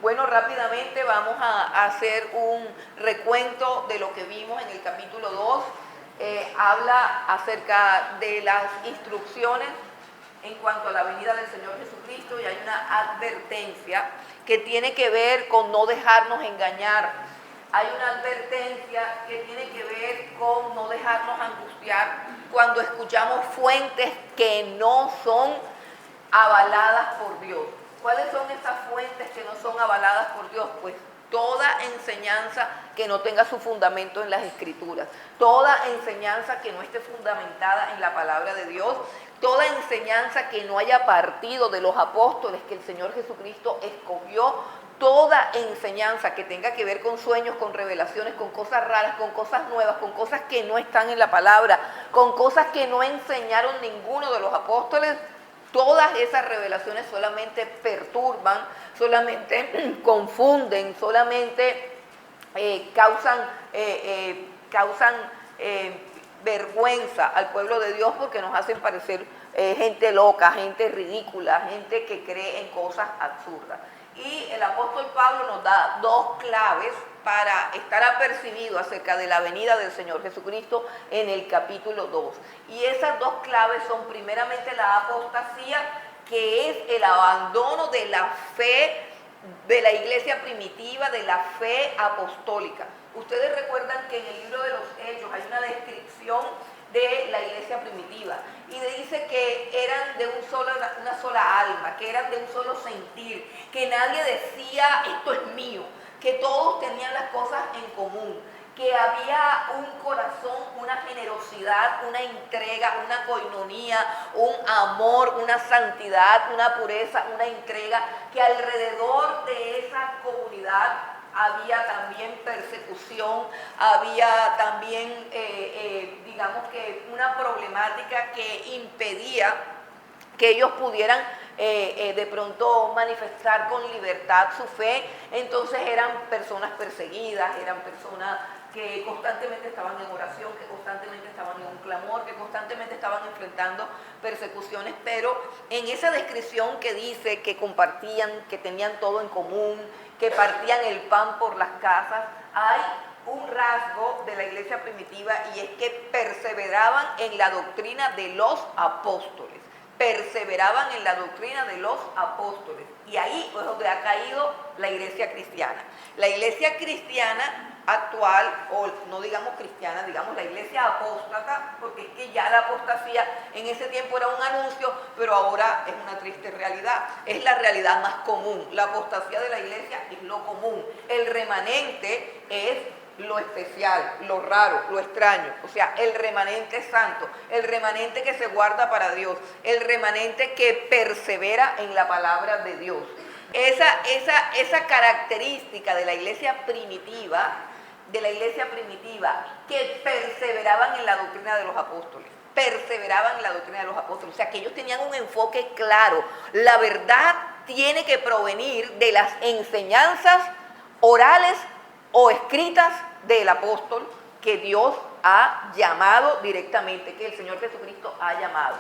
Bueno, rápidamente vamos a hacer un recuento de lo que vimos en el capítulo 2. Habla acerca de las instrucciones en cuanto a la venida del Señor Jesucristo, y hay una advertencia que tiene que ver con no dejarnos engañar. Hay una advertencia que tiene que ver con no dejarnos angustiar cuando escuchamos fuentes que no son avaladas por Dios. ¿Cuáles son esas fuentes que no son avaladas por Dios? Pues toda enseñanza que no tenga su fundamento en las Escrituras, toda enseñanza que no esté fundamentada en la palabra de Dios, toda enseñanza que no haya partido de los apóstoles que el Señor Jesucristo escogió, toda enseñanza que tenga que ver con sueños, con revelaciones, con cosas raras, con cosas nuevas, con cosas que no están en la palabra, con cosas que no enseñaron ninguno de los apóstoles. Todas esas revelaciones solamente perturban, solamente confunden, solamente causan vergüenza al pueblo de Dios, porque nos hacen parecer gente loca, gente ridícula, gente que cree en cosas absurdas. Y el apóstol Pablo nos da dos claves para estar apercibido acerca de la venida del Señor Jesucristo en el capítulo 2. Y esas dos claves son primeramente la apostasía, que es el abandono de la fe de la iglesia primitiva, de la fe apostólica. Ustedes recuerdan que en el libro de los Hechos hay una descripción de la iglesia primitiva, y dice que eran de una sola alma, que eran de un solo sentir, que nadie decía esto es mío, que todos tenían las cosas en común, que había un corazón, una generosidad, una entrega, una coinonía, un amor, una santidad, una pureza, una entrega, que alrededor de esa comunidad había también persecución, había también, digamos que una problemática que impedía que ellos pudieran de pronto manifestar con libertad su fe. Entonces eran personas perseguidas, eran personas que constantemente estaban en oración, que constantemente estaban en un clamor, que constantemente estaban enfrentando persecuciones, pero en esa descripción que dice que compartían, que tenían todo en común, que partían el pan por las casas, hay un rasgo de la iglesia primitiva, y es que perseveraban en la doctrina de los apóstoles. Perseveraban en la doctrina de los apóstoles. Y ahí es donde ha caído la iglesia cristiana. La iglesia cristiana actual, o no digamos cristiana, digamos la iglesia apóstata, porque es que ya la apostasía en ese tiempo era un anuncio, pero ahora es una triste realidad. Es la realidad más común. La apostasía de la iglesia es lo común. El remanente es lo especial, lo raro, lo extraño. O sea, el remanente santo, el remanente que se guarda para Dios, el remanente que persevera en la palabra de Dios. Esa característica de la iglesia primitiva, que perseveraban en la doctrina de los apóstoles. Perseveraban en la doctrina de los apóstoles. O sea, que ellos tenían un enfoque claro. La verdad tiene que provenir de las enseñanzas orales o escritas del apóstol que Dios ha llamado directamente, que el Señor Jesucristo ha llamado.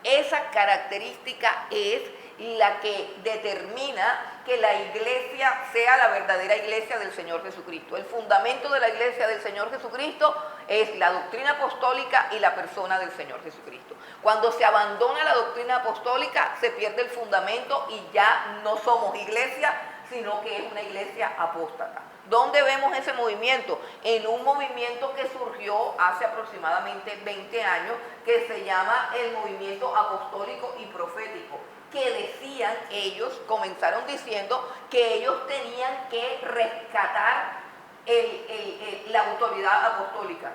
Esa característica es la que determina que la iglesia sea la verdadera iglesia del Señor Jesucristo. El fundamento de la iglesia del Señor Jesucristo es la doctrina apostólica y la persona del Señor Jesucristo. Cuando se abandona la doctrina apostólica, se pierde el fundamento y ya no somos iglesia, sino que es una iglesia apóstata. ¿Dónde vemos ese movimiento? En un movimiento que surgió hace aproximadamente 20 años, que se llama el movimiento apostólico y profético, que decían ellos, comenzaron diciendo que ellos tenían que rescatar la autoridad apostólica.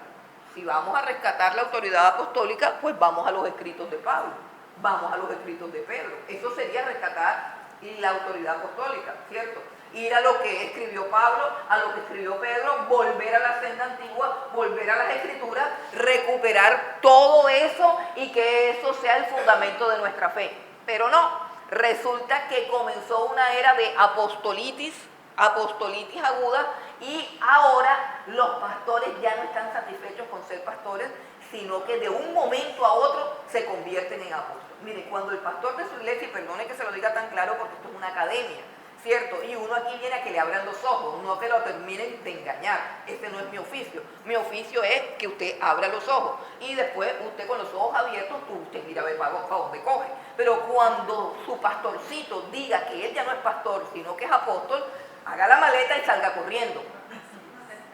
Si vamos a rescatar la autoridad apostólica, pues vamos a los escritos de Pablo, vamos a los escritos de Pedro. Eso sería rescatar la autoridad apostólica, ¿cierto? Ir a lo que escribió Pablo, a lo que escribió Pedro, volver a la senda antigua, volver a las escrituras, recuperar todo eso y que eso sea el fundamento de nuestra fe. Pero no, resulta que comenzó una era de apostolitis aguda, y ahora los pastores ya no están satisfechos con ser pastores, sino que de un momento a otro se convierten en apóstoles. Mire, cuando el pastor de su iglesia, y perdone que se lo diga tan claro porque esto es una academia, ¿cierto? Y uno aquí viene a que le abran los ojos, no que lo terminen de engañar. Este no es mi oficio. Mi oficio es que usted abra los ojos y después usted con los ojos abiertos, usted mira a ver para dónde coge. Pero cuando su pastorcito diga que él ya no es pastor, sino que es apóstol, haga la maleta y salga corriendo.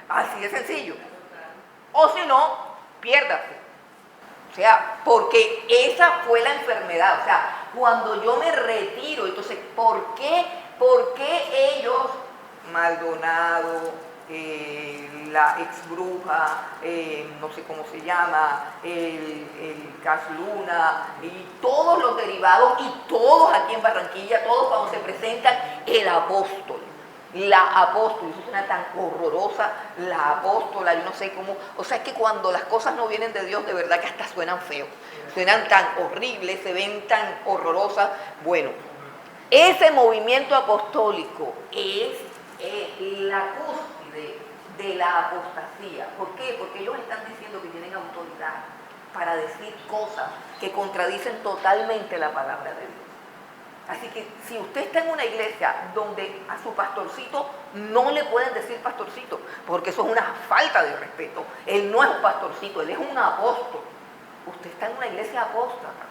Así de sencillo. O si no, piérdase. O sea, porque esa fue la enfermedad. O sea, cuando yo me retiro, entonces, ¿por qué ellos, Maldonado, la ex bruja, no sé cómo se llama, el Cas Luna, y todos los derivados, y todos aquí en Barranquilla, todos cuando se presentan, el apóstol? La apóstol, eso suena tan horrorosa, la apóstola, yo no sé cómo, o sea, es que cuando las cosas no vienen de Dios, de verdad que hasta suenan feos, suenan tan horribles, se ven tan horrorosas. Bueno, ese movimiento apostólico es la cúspide de la apostasía. ¿Por qué? Porque ellos están diciendo que tienen autoridad para decir cosas que contradicen totalmente la palabra de Dios. Así que si usted está en una iglesia donde a su pastorcito no le pueden decir pastorcito, porque eso es una falta de respeto, él no es un pastorcito, él es un apóstol. Usted está en una iglesia apóstata,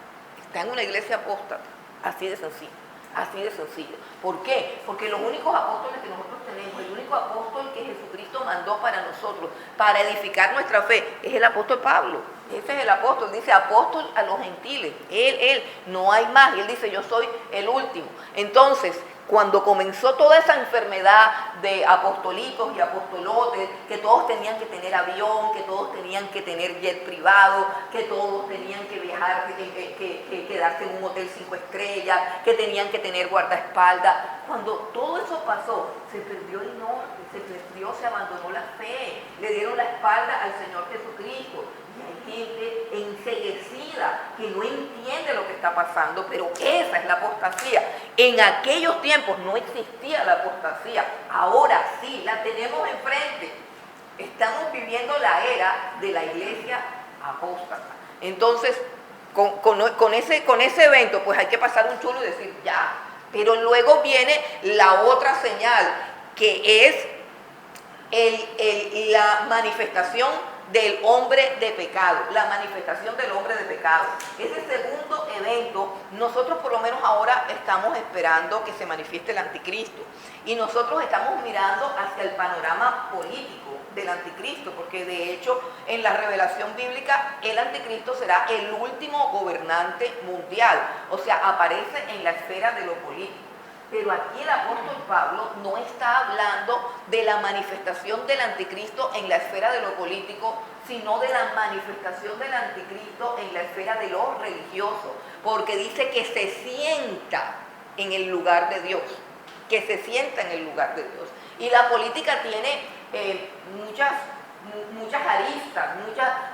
está en una iglesia apóstata, así de sencillo. Así de sencillo. ¿Por qué? Porque los únicos apóstoles que nosotros tenemos, el único apóstol que Jesucristo mandó para nosotros, para edificar nuestra fe, es el apóstol Pablo. Ese es el apóstol, dice apóstol a los gentiles. Él, no hay más. Y él dice, yo soy el último. Entonces, cuando comenzó toda esa enfermedad de apostolitos y apostolotes, que todos tenían que tener avión, que todos tenían que tener jet privado, que todos tenían que viajar, que quedarse en un hotel 5 estrellas, que tenían que tener guardaespaldas, cuando todo eso pasó, se perdió el norte, se abandonó la fe, le dieron la espalda al Señor Jesucristo. Y hay gente enceguecida que no entiende lo que está pasando, pero esa es la apostasía. En aquellos tiempos no existía la apostasía, ahora sí, la tenemos enfrente. Estamos viviendo la era de la iglesia apóstata. Entonces, con ese evento, pues hay que pasar un chulo y decir ya. Pero luego viene la otra señal, que es la manifestación del hombre de pecado, la manifestación del hombre de pecado. Ese segundo evento, nosotros por lo menos ahora estamos esperando que se manifieste el anticristo. Y nosotros estamos mirando hacia el panorama político del anticristo, porque de hecho en la revelación bíblica el anticristo será el último gobernante mundial, o sea, aparece en la esfera de lo político. Pero aquí el apóstol Pablo no está hablando de la manifestación del anticristo en la esfera de lo político, sino de la manifestación del anticristo en la esfera de lo religioso, porque dice que se sienta en el lugar de Dios, que se sienta en el lugar de Dios. Y la política tiene muchas aristas,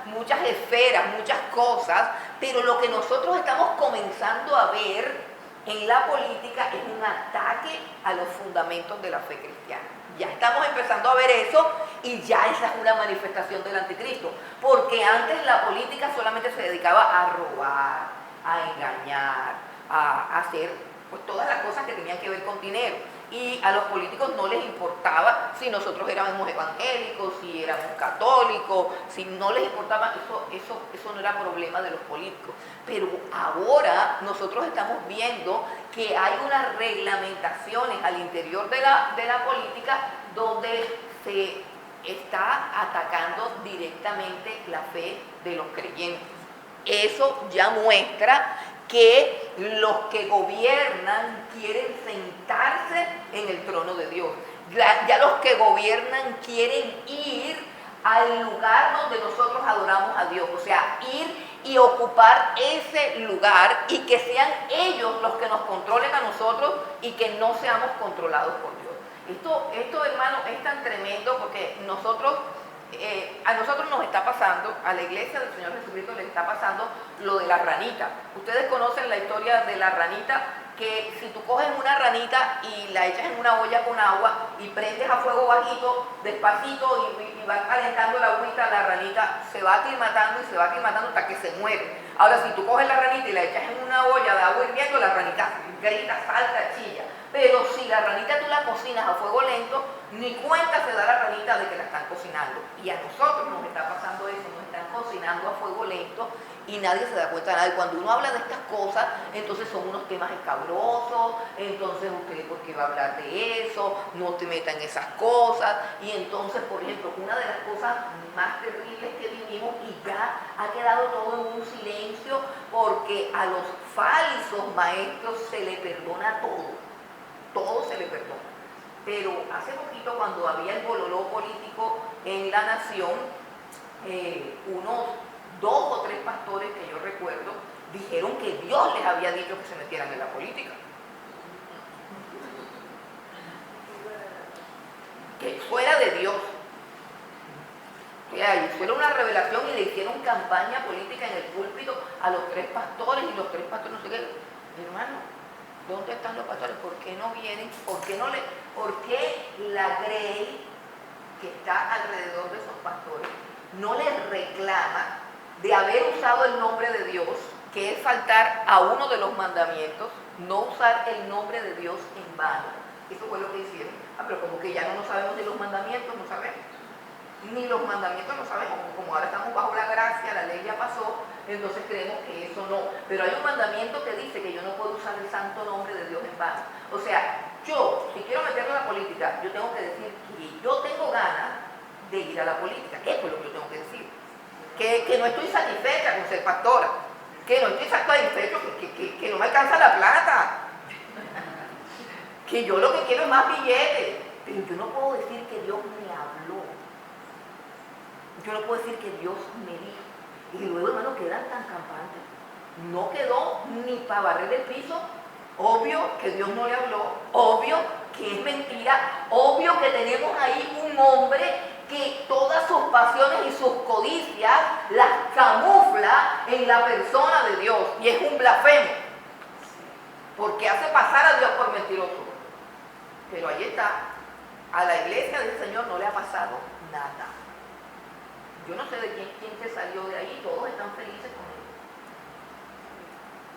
muchas esferas, muchas cosas, pero lo que nosotros estamos comenzando a ver en la política es un ataque a los fundamentos de la fe cristiana. Ya estamos empezando a ver eso y ya esa es una manifestación del anticristo, porque antes la política solamente se dedicaba a robar, a engañar, a hacer pues todas las cosas que tenían que ver con dinero. Y a los políticos no les importaba si nosotros éramos evangélicos, si éramos católicos, si no les importaba, eso no era problema de los políticos. Pero ahora nosotros estamos viendo que hay unas reglamentaciones al interior de la política donde se está atacando directamente la fe de los creyentes. Eso ya muestra que los que gobiernan quieren sentarse en el trono de Dios. Ya los que gobiernan quieren ir al lugar donde nosotros adoramos a Dios, o sea, ir y ocupar ese lugar y que sean ellos los que nos controlen a nosotros y que no seamos controlados por Dios. Esto, hermano, es tan tremendo porque a nosotros nos está pasando, a la iglesia del Señor Jesucristo le está pasando lo de la ranita. Ustedes conocen la historia de la ranita, que si tú coges una ranita y la echas en una olla con agua y prendes a fuego bajito, despacito y vas calentando la agüita, la ranita se va aclimatando y se va aclimatando hasta que se muere. Ahora, si tú coges la ranita y la echas en una olla de agua hirviendo, la ranita grita, salta, chilla. pero si la ranita tú la cocinas a fuego lento, ni cuenta se da la ranita de que la están cocinando. Y a nosotros nos está pasando eso, nos están cocinando a fuego lento y nadie se da cuenta de nada. Y cuando uno habla de estas cosas, entonces son unos temas escabrosos, entonces usted, ¿por qué va a hablar de eso? No te metan en esas cosas. Y entonces, por ejemplo, una de las cosas más terribles que vivimos, y ya ha quedado todo en un silencio, porque a los falsos maestros se le perdona todo se le perdona. Pero hace poquito, cuando había el bololó político en la nación, unos 2 o 3 pastores que yo recuerdo dijeron que Dios les había dicho que se metieran en la política, que fuera de Dios. Y fuera una revelación y le hicieron campaña política en el púlpito a los 3 pastores, y los 3 pastores no sé qué. Hermano, ¿dónde están los pastores? ¿Por qué no vienen? ¿Por qué la Grey que está alrededor de esos pastores no les reclama de haber usado el nombre de Dios, que es faltar a uno de los mandamientos, no usar el nombre de Dios en vano? Eso fue lo que hicieron. Pero como que ya no sabemos de los mandamientos, no sabemos. Ni los mandamientos no sabemos, como ahora estamos bajo la gracia, la ley ya pasó, entonces creemos que eso no. Pero hay un mandamiento que dice que yo no puedo usar el santo nombre de Dios en vano. O sea, yo, si quiero meterme en la política, yo tengo que decir que yo tengo ganas de ir a la política. Eso es lo que yo tengo que decir. Que no estoy satisfecha con ser pastora, que no estoy satisfecho, que no me alcanza la plata, que yo lo que quiero es más billetes. Pero yo no puedo decir que Dios me habló. Yo no puedo decir que Dios me dijo. Y luego, hermano, quedan tan campantes. No quedó ni para barrer el piso. Obvio que Dios no le habló. Obvio que es mentira. Obvio que tenemos ahí un hombre que todas sus pasiones y sus codicias las camufla en la persona de Dios. Y es un blasfemo. Porque hace pasar a Dios por mentiroso. Pero ahí está. A la iglesia del Señor no le ha pasado nada. Yo no sé de quién se salió de ahí, todos están felices con él.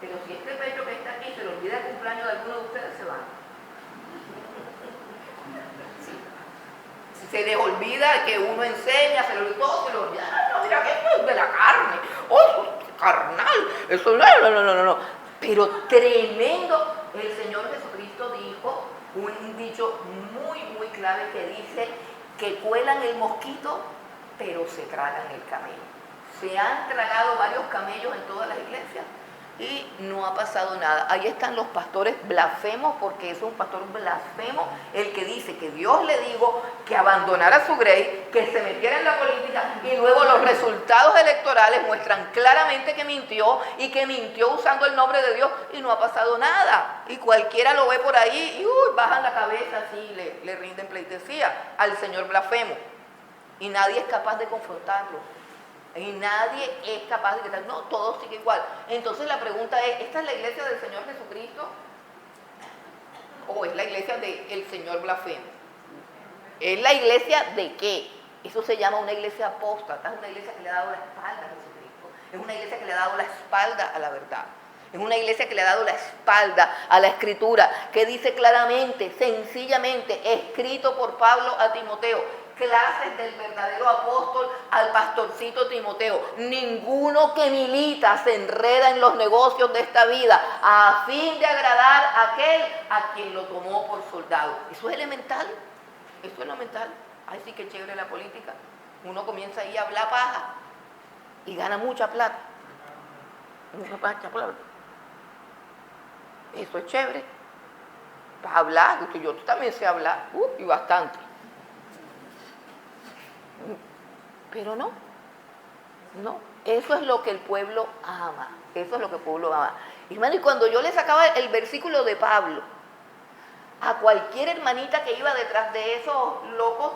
Pero si este pecho que está aquí se le olvida el cumpleaños de alguno de ustedes, se van. Si se les olvida que uno enseña, se les olvida todo, se les olvida, no, mira, que esto es de la carne, eso es carnal, eso no. Pero tremendo, el Señor Jesucristo dijo un dicho muy clave que dice que cuelan el mosquito, pero se tragan el camello. Se han tragado varios camellos en todas las iglesias y no ha pasado nada. Ahí están los pastores blasfemos, porque es un pastor blasfemo el que dice que Dios le dijo que abandonara su grey, que se metiera en la política, y luego los resultados electorales muestran claramente que mintió, y que mintió usando el nombre de Dios, y no ha pasado nada. Y cualquiera lo ve por ahí y bajan la cabeza así, le rinden pleitesía al señor blasfemo. Y nadie es capaz de confrontarlo. Y nadie es capaz de quitar. No, todo sigue igual. Entonces la pregunta es, ¿esta es la iglesia del Señor Jesucristo? ¿O es la iglesia del Señor blasfemo? ¿Es la iglesia de qué? Eso se llama una iglesia apóstata. Es una iglesia que le ha dado la espalda a Jesucristo. Es una iglesia que le ha dado la espalda a la verdad. Es una iglesia que le ha dado la espalda a la Escritura, que dice claramente, sencillamente, escrito por Pablo a Timoteo, clases del verdadero apóstol al pastorcito Timoteo: ninguno que milita se enreda en los negocios de esta vida a fin de agradar a aquel a quien lo tomó por soldado. Eso es elemental, eso es elemental. Ay, sí, que chévere la política. Uno comienza ahí a hablar paja y gana mucha plata. Mucha plata. Eso es chévere. Para hablar, yo también sé hablar, y bastante. Pero no, eso es lo que el pueblo ama, eso es lo que el pueblo ama. Hermano, y cuando yo le sacaba el versículo de Pablo a cualquier hermanita que iba detrás de esos locos,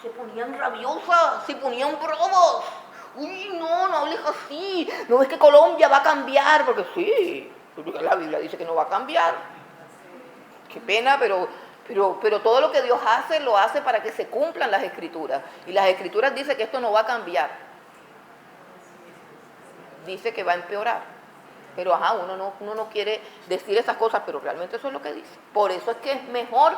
se ponían rabiosas, se ponían bromos. Uy, no hables así, no ves que Colombia va a cambiar, porque sí, la Biblia dice que no va a cambiar. Qué pena, pero todo lo que Dios hace, lo hace para que se cumplan las Escrituras. Y las Escrituras dicen que esto no va a cambiar. Dice que va a empeorar. Pero uno no quiere decir esas cosas, pero realmente eso es lo que dice. Por eso es que es mejor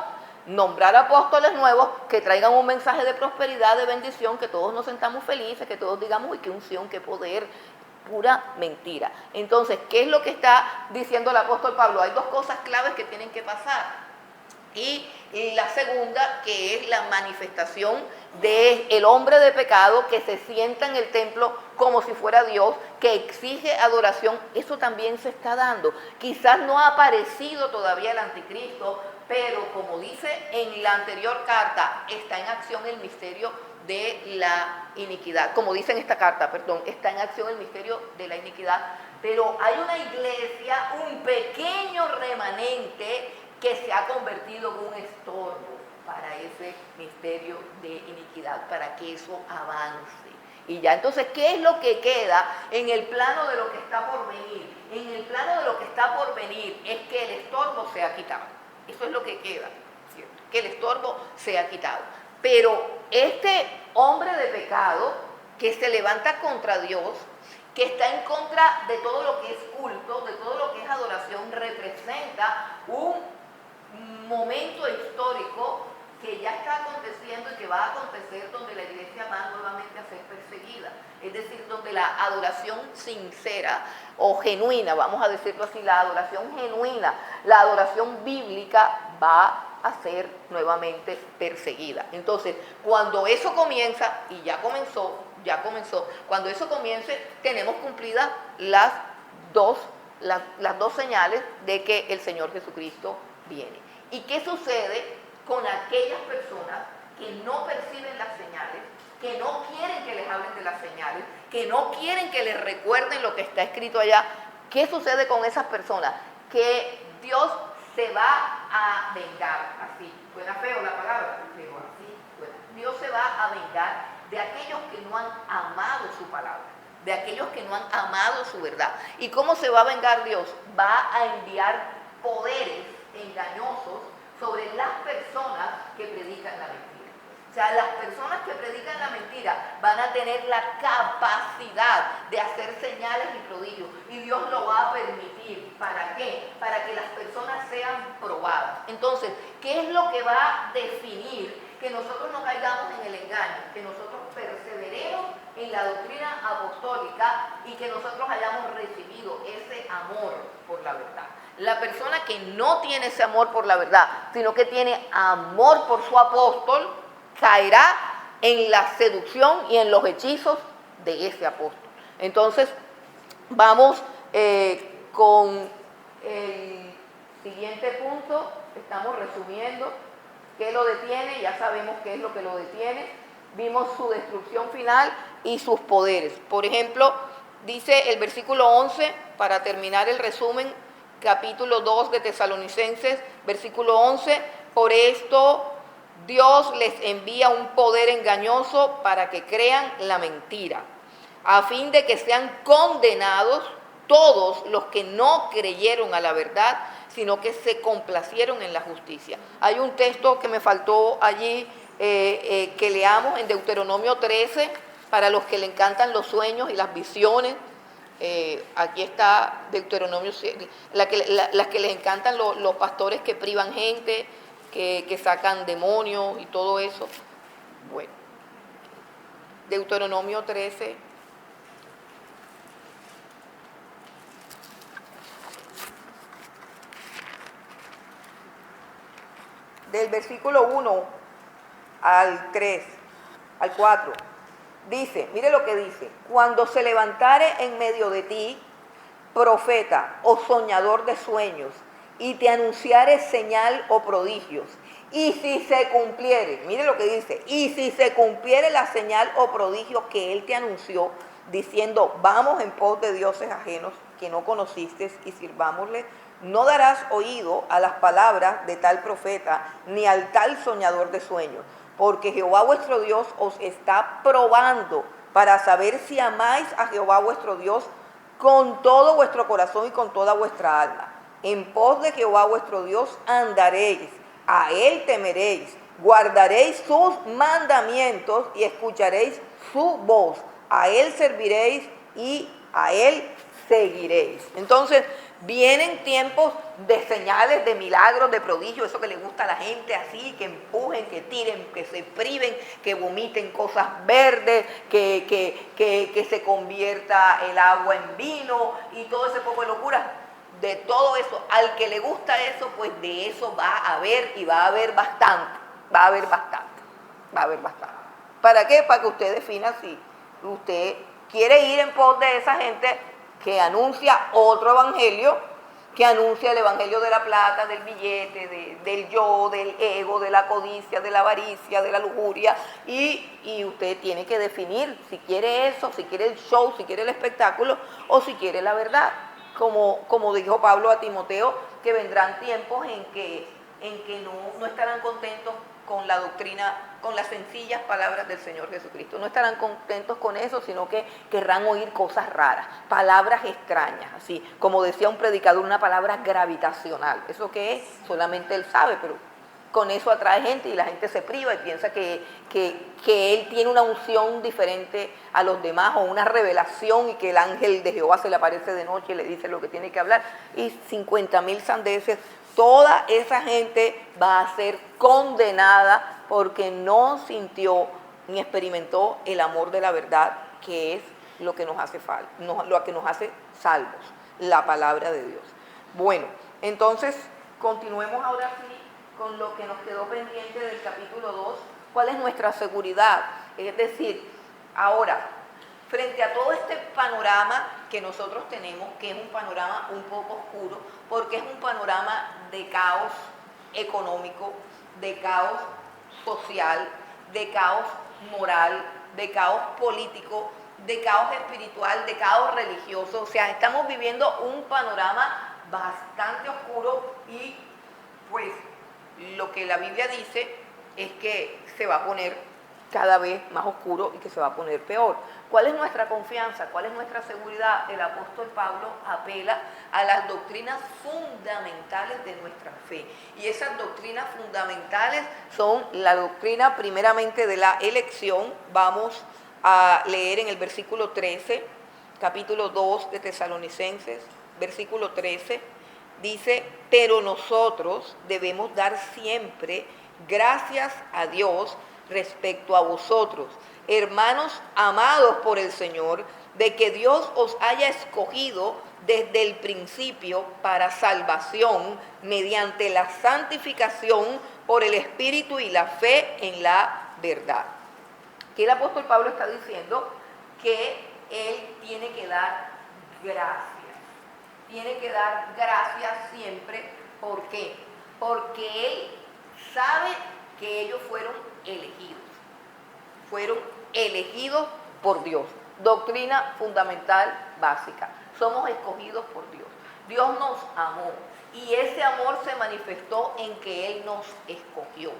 nombrar apóstoles nuevos que traigan un mensaje de prosperidad, de bendición, que todos nos sentamos felices, que todos digamos, uy, qué unción, qué poder. Pura mentira. Entonces, ¿qué es lo que está diciendo el apóstol Pablo? Hay dos cosas claves que tienen que pasar. Y la segunda, que es la manifestación del hombre de pecado que se sienta en el templo como si fuera Dios, que exige adoración. Eso también se está dando. Quizás no ha aparecido todavía el anticristo, pero como dice en la anterior carta, está en acción el misterio de la iniquidad. Como dice en esta carta, está en acción el misterio de la iniquidad. Pero hay una iglesia, un pequeño remanente que se ha convertido en un estorbo para ese misterio de iniquidad, para que eso avance. Y ya entonces, ¿qué es lo que queda en el plano de lo que está por venir? En el plano de lo que está por venir es que el estorbo sea quitado. Eso es lo que queda, ¿cierto? Que el estorbo sea quitado. Pero este hombre de pecado que se levanta contra Dios, que está en contra de todo lo que es culto, de todo lo que es adoración, representa un momento histórico que ya está aconteciendo y que va a acontecer, donde la iglesia va nuevamente a ser perseguida. Es decir, donde la adoración sincera o genuina, vamos a decirlo así, la adoración genuina, la adoración bíblica va a ser nuevamente perseguida. Entonces, cuando eso comienza, y ya comenzó, cuando eso comience, tenemos cumplidas las dos señales de que el Señor Jesucristo viene. ¿Y qué sucede con aquellas personas que no perciben las señales, que no quieren que les hablen de las señales, que no quieren que les recuerden lo que está escrito allá? ¿Qué sucede con esas personas? Que Dios se va a vengar, así, suena feo la palabra, pero así suena. Dios se va a vengar de aquellos que no han amado su palabra, de aquellos que no han amado su verdad. ¿Y cómo se va a vengar Dios? Va a enviar poderes engañosos sobre las personas que predican la mentira. O sea, las personas que predican la mentira van a tener la capacidad de hacer señales y prodigios, y Dios lo va a permitir. ¿Para qué? Para que las personas sean probadas. Entonces, ¿qué es lo que va a definir que nosotros no caigamos en el engaño? Que nosotros perseveremos en la doctrina apostólica y que nosotros hayamos recibido ese amor por la verdad. La persona que no tiene ese amor por la verdad, sino que tiene amor por su apóstol, caerá en la seducción y en los hechizos de ese apóstol. Entonces, vamos con el siguiente punto. Estamos resumiendo qué lo detiene, ya sabemos qué es lo que lo detiene. Vimos su destrucción final y sus poderes. Por ejemplo, dice el versículo 11, para terminar el resumen, capítulo 2 de Tesalonicenses, versículo 11, por esto Dios les envía un poder engañoso para que crean la mentira, a fin de que sean condenados todos los que no creyeron a la verdad, sino que se complacieron en la justicia. Hay un texto que me faltó allí, que leamos en Deuteronomio 13, para los que le encantan los sueños y las visiones. Aquí está Deuteronomio, las que les encantan los pastores que privan gente, que sacan demonios y todo eso. Bueno, Deuteronomio 13. Del versículo 1 al 3, al 4. Dice, mire lo que dice: cuando se levantare en medio de ti profeta o soñador de sueños, y te anunciare señal o prodigios, y si se cumpliere, mire lo que dice, y si se cumpliere la señal o prodigio que él te anunció, diciendo, vamos en pos de dioses ajenos que no conociste y sirvámosle, no darás oído a las palabras de tal profeta, ni al tal soñador de sueños, porque Jehová vuestro Dios os está probando para saber si amáis a Jehová vuestro Dios con todo vuestro corazón y con toda vuestra alma. En pos de Jehová vuestro Dios andaréis, a él temeréis, guardaréis sus mandamientos y escucharéis su voz, a él serviréis y a él seguiréis. Entonces, vienen tiempos de señales, de milagros, de prodigios, eso que le gusta a la gente así, que empujen, que tiren, que se priven, que vomiten cosas verdes, que se convierta el agua en vino y todo ese poco de locura. De todo eso, al que le gusta eso, pues de eso va a haber y va a haber bastante, va a haber bastante, va a haber bastante. ¿Para qué? Para que usted defina si usted quiere ir en pos de esa gente que anuncia otro evangelio, que anuncia el evangelio de la plata, del billete, del yo, del ego, de la codicia, de la avaricia, de la lujuria, y usted tiene que definir si quiere eso, si quiere el show, si quiere el espectáculo o si quiere la verdad. Como dijo Pablo a Timoteo, que vendrán tiempos en que no estarán contentos con la doctrina, con las sencillas palabras del Señor Jesucristo. No estarán contentos con eso, sino que querrán oír cosas raras, palabras extrañas, así como decía un predicador, una palabra gravitacional. ¿Eso qué es? Solamente él sabe, pero con eso atrae gente y la gente se priva y piensa que él tiene una unción diferente a los demás o una revelación y que el ángel de Jehová se le aparece de noche y le dice lo que tiene que hablar. Y 50,000 sandeces. Toda esa gente va a ser condenada porque no sintió ni experimentó el amor de la verdad, que es lo que nos hace falta, lo que nos hace salvos, la palabra de Dios. Bueno, entonces continuemos ahora sí con lo que nos quedó pendiente del capítulo 2. ¿Cuál es nuestra seguridad? Es decir, ahora, frente a todo este panorama que nosotros tenemos, que es un panorama un poco oscuro, porque es un panorama de caos económico, de caos social, de caos moral, de caos político, de caos espiritual, de caos religioso. O sea, estamos viviendo un panorama bastante oscuro y pues lo que la Biblia dice es que se va a poner cada vez más oscuro y que se va a poner peor. ¿Cuál es nuestra confianza? ¿Cuál es nuestra seguridad? El apóstol Pablo apela a las doctrinas fundamentales de nuestra fe. Y esas doctrinas fundamentales son la doctrina primeramente de la elección. Vamos a leer en el versículo 13, capítulo 2 de Tesalonicenses, versículo 13, dice: pero nosotros debemos dar siempre gracias a Dios respecto a vosotros, hermanos amados por el Señor, de que Dios os haya escogido desde el principio para salvación mediante la santificación por el Espíritu y la fe en la verdad. Que el apóstol Pablo está diciendo que él tiene que dar gracias. Tiene que dar gracias siempre. ¿Por qué? Porque él sabe que ellos fueron elegidos. Fueron elegidos por Dios. Doctrina fundamental básica. Somos escogidos por Dios. Dios nos amó y ese amor se manifestó en que Él nos escogió.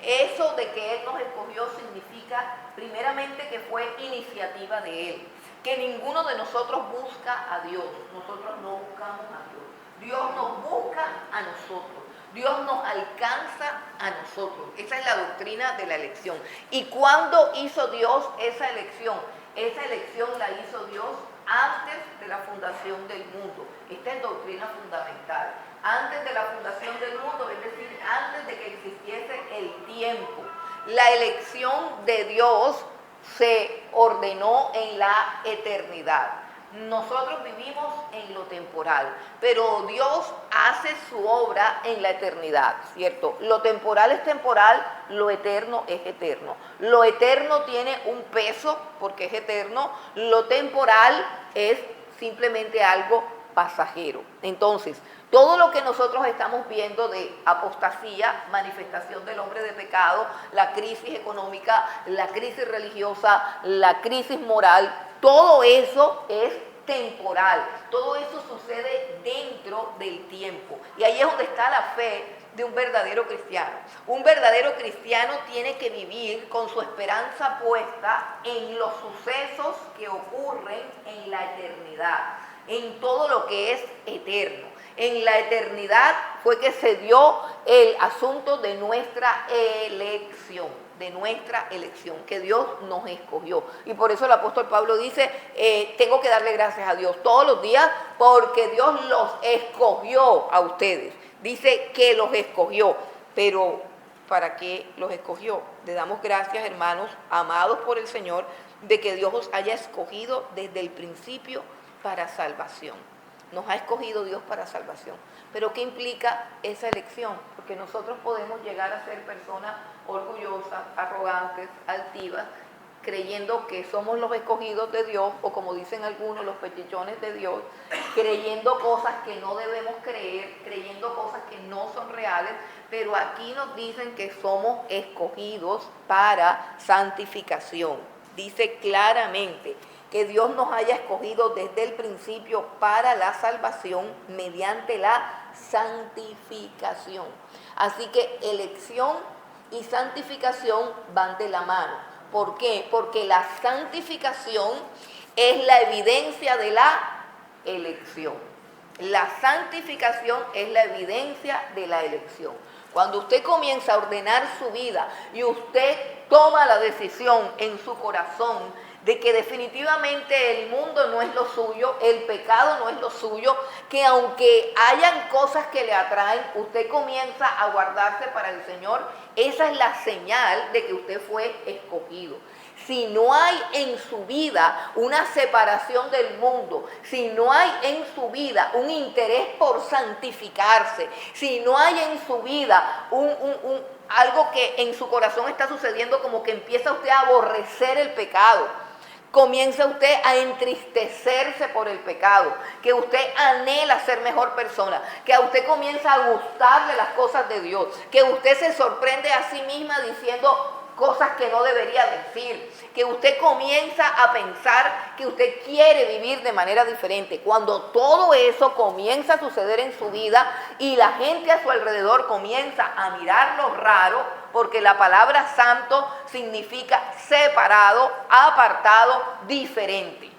Eso de que Él nos escogió significa primeramente que fue iniciativa de Él. Que ninguno de nosotros busca a Dios. Nosotros no buscamos a Dios. Dios nos busca a nosotros. Dios nos alcanza a nosotros. Esa es la doctrina de la elección. ¿Y cuándo hizo Dios esa elección? Esa elección la hizo Dios antes de la fundación del mundo. Esta es doctrina fundamental. Antes de la fundación del mundo, es decir, antes de que existiese el tiempo. La elección de Dios se ordenó en la eternidad. Nosotros vivimos en lo temporal, pero Dios hace su obra en la eternidad, ¿cierto? Lo temporal es temporal, lo eterno es eterno. Lo eterno tiene un peso porque es eterno, lo temporal es simplemente algo pasajero. Entonces, todo lo que nosotros estamos viendo de apostasía, manifestación del hombre de pecado, la crisis económica, la crisis religiosa, la crisis moral, todo eso es temporal, todo eso sucede dentro del tiempo. Y ahí es donde está la fe de un verdadero cristiano. Un verdadero cristiano tiene que vivir con su esperanza puesta en los sucesos que ocurren en la eternidad, en todo lo que es eterno. En la eternidad fue que se dio el asunto de nuestra elección, que Dios nos escogió. Y por eso el apóstol Pablo dice, tengo que darle gracias a Dios todos los días porque Dios los escogió a ustedes. Dice que los escogió, pero ¿para qué los escogió? Le damos gracias, hermanos, amados por el Señor, de que Dios os haya escogido desde el principio para salvación. Nos ha escogido Dios para salvación. Pero ¿qué implica esa elección? Porque nosotros podemos llegar a ser personas orgullosas, arrogantes, altivas, creyendo que somos los escogidos de Dios, o como dicen algunos, los pechichones de Dios, creyendo cosas que no debemos creer, creyendo cosas que no son reales, pero aquí nos dicen que somos escogidos para santificación. Dice claramente que Dios nos haya escogido desde el principio para la salvación mediante la santificación. Así que elección y santificación van de la mano. ¿Por qué? Porque la santificación es la evidencia de la elección. La santificación es la evidencia de la elección. Cuando usted comienza a ordenar su vida y usted toma la decisión en su corazón de que definitivamente el mundo no es lo suyo, el pecado no es lo suyo, que aunque hayan cosas que le atraen, usted comienza a guardarse para el Señor, esa es la señal de que usted fue escogido. Si no hay en su vida una separación del mundo, si no hay en su vida un interés por santificarse, si no hay en su vida algo que en su corazón está sucediendo, como que empieza usted a aborrecer el pecado, comienza usted a entristecerse por el pecado, que usted anhela ser mejor persona, que a usted comienza a gustarle las cosas de Dios, que usted se sorprende a sí misma diciendo cosas que no debería decir, que usted comienza a pensar que usted quiere vivir de manera diferente. Cuando todo eso comienza a suceder en su vida y la gente a su alrededor comienza a mirarlo raro, porque la palabra santo significa separado, apartado, diferente.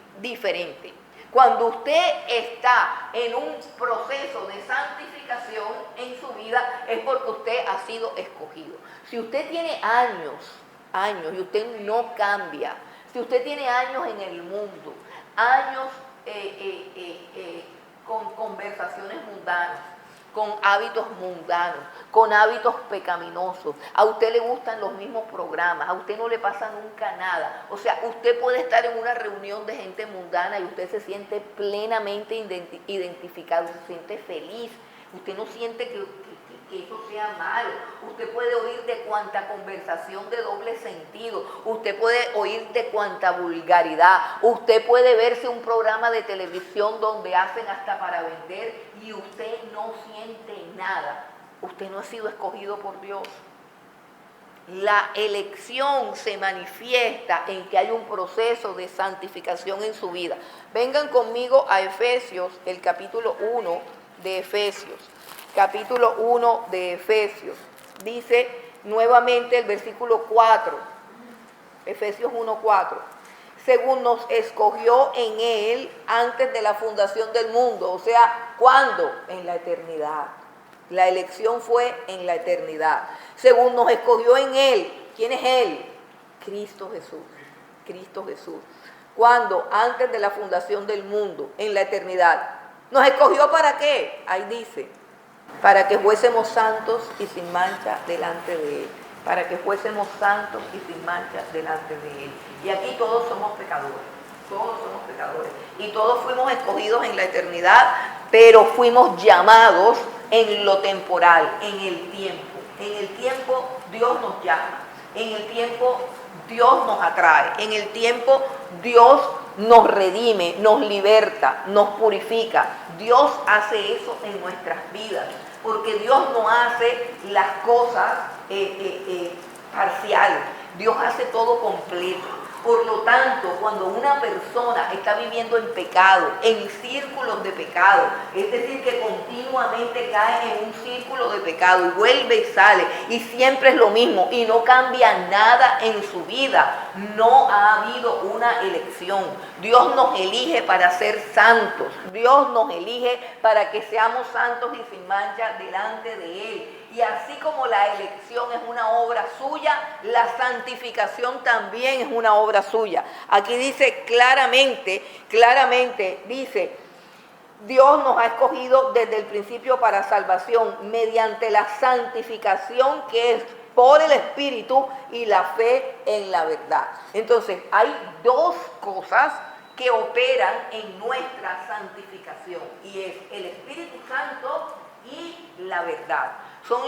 Cuando usted está en un proceso de santificación en su vida, es porque usted ha sido escogido. Si usted tiene años y usted no cambia, si usted tiene años en el mundo, años con conversaciones mundanas, con hábitos mundanos, con hábitos pecaminosos, a usted le gustan los mismos programas, a usted no le pasa nunca nada, o sea, usted puede estar en una reunión de gente mundana y usted se siente plenamente identificado, se siente feliz, usted no siente que eso sea malo, usted puede oír de cuanta conversación de doble sentido, usted puede oír de cuanta vulgaridad, usted puede verse un programa de televisión donde hacen hasta para vender y usted no siente nada, usted no ha sido escogido por Dios. La elección se manifiesta en que hay un proceso de santificación en su vida. Vengan conmigo a Efesios, el capítulo 1 de Efesios. Capítulo 1 de Efesios. Dice nuevamente el versículo 4. Efesios 1:4. Según nos escogió en Él antes de la fundación del mundo. O sea, ¿cuándo? En la eternidad. La elección fue en la eternidad. Según nos escogió en Él. ¿Quién es Él? Cristo Jesús. Cristo Jesús. ¿Cuándo? Antes de la fundación del mundo, en la eternidad. ¿Nos escogió para qué? Ahí dice, para que fuésemos santos y sin mancha delante de Él. Para que fuésemos santos y sin mancha delante de Él. Y aquí todos somos pecadores. Todos somos pecadores. Y todos fuimos escogidos en la eternidad, pero fuimos llamados en lo temporal, en el tiempo. En el tiempo Dios nos llama. En el tiempo Dios nos atrae. En el tiempo Dios nos redime, nos liberta, nos purifica. Dios hace eso en nuestras vidas, porque Dios no hace las cosas parciales. Dios hace todo completo. Por lo tanto, cuando una persona está viviendo en pecado, en círculos de pecado, es decir, que continuamente cae en un círculo de pecado y vuelve y sale y siempre es lo mismo y no cambia nada en su vida, no ha habido una elección. Dios nos elige para ser santos, Dios nos elige para que seamos santos y sin mancha delante de Él. Y así como la elección es una obra suya, la santificación también es una obra suya. Aquí dice claramente, dice, Dios nos ha escogido desde el principio para salvación mediante la santificación que es por el Espíritu y la fe en la verdad. Entonces, hay dos cosas que operan en nuestra santificación y es el Espíritu Santo y la verdad. Son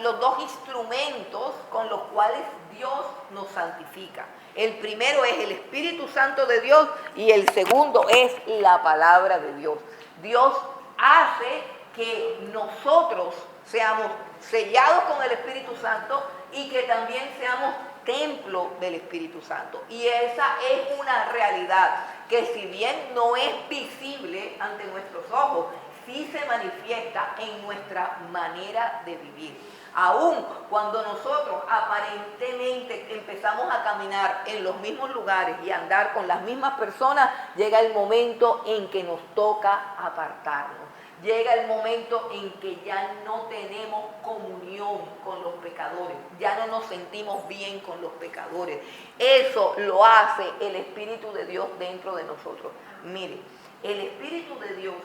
los dos instrumentos con los cuales Dios nos santifica. El primero es el Espíritu Santo de Dios y el segundo es la palabra de Dios. Dios hace que nosotros seamos sellados con el Espíritu Santo y que también seamos templo del Espíritu Santo. Y esa es una realidad que si bien no es visible ante nuestros ojos, sí se manifiesta en nuestra manera de vivir. Aún cuando nosotros aparentemente empezamos a caminar en los mismos lugares y andar con las mismas personas, llega el momento en que nos toca apartarnos. Llega el momento en que ya no tenemos comunión con los pecadores, ya no nos sentimos bien con los pecadores. Eso lo hace el Espíritu de Dios dentro de nosotros. Mire, el Espíritu de Dios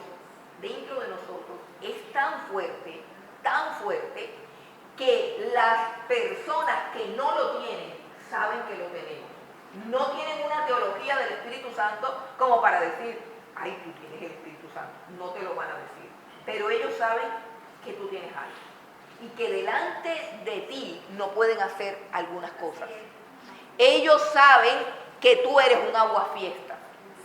dentro de nosotros es tan fuerte, que las personas que no lo tienen saben que lo tenemos. No tienen una teología del Espíritu Santo como para decir, ay, tú tienes el Espíritu Santo. No te lo van a decir. Pero ellos saben que tú tienes algo. Y que delante de ti no pueden hacer algunas cosas. Ellos saben que tú eres un aguafiestas.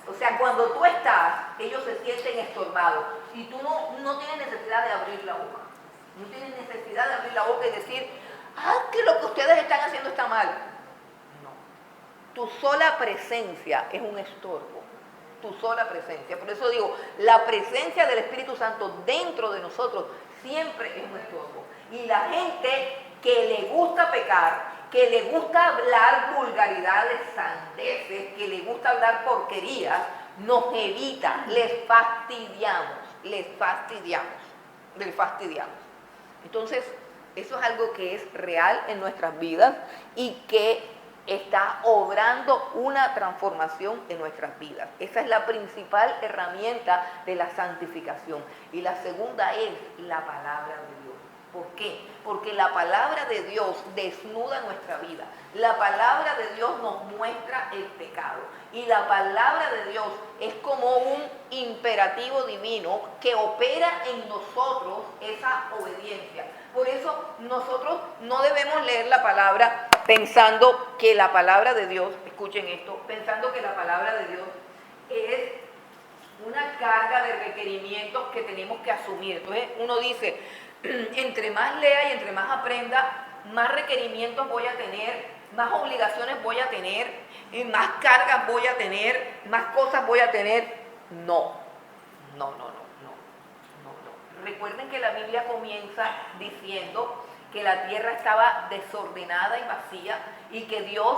O sea, cuando tú estás, ellos se sienten estorbados. Y tú no tienes necesidad de abrir la boca. No tienes necesidad de abrir la boca y decir, que lo que ustedes están haciendo está mal. No. Tu sola presencia es un estorbo. Tu sola presencia. Por eso digo, la presencia del Espíritu Santo dentro de nosotros siempre es un estorbo. Y la gente que le gusta pecar, que le gusta hablar vulgaridades, sandeces, que le gusta hablar porquerías, nos evita, les fastidiamos. Entonces, eso es algo que es real en nuestras vidas y que está obrando una transformación en nuestras vidas. Esa es la principal herramienta de la santificación. Y la segunda es la palabra de Dios. ¿Por qué? Porque la palabra de Dios desnuda nuestra vida. La palabra de Dios nos muestra el pecado. Y la palabra de Dios es como un imperativo divino que opera en nosotros esa obediencia. Por eso nosotros no debemos leer la palabra pensando que la palabra de Dios, escuchen esto, pensando que la palabra de Dios es una carga de requerimientos que tenemos que asumir. Entonces uno dice, entre más lea y entre más aprenda, más requerimientos voy a tener, más obligaciones voy a tener, más cargas voy a tener, más cosas voy a tener. No. Recuerden que la Biblia comienza diciendo que la tierra estaba desordenada y vacía y que Dios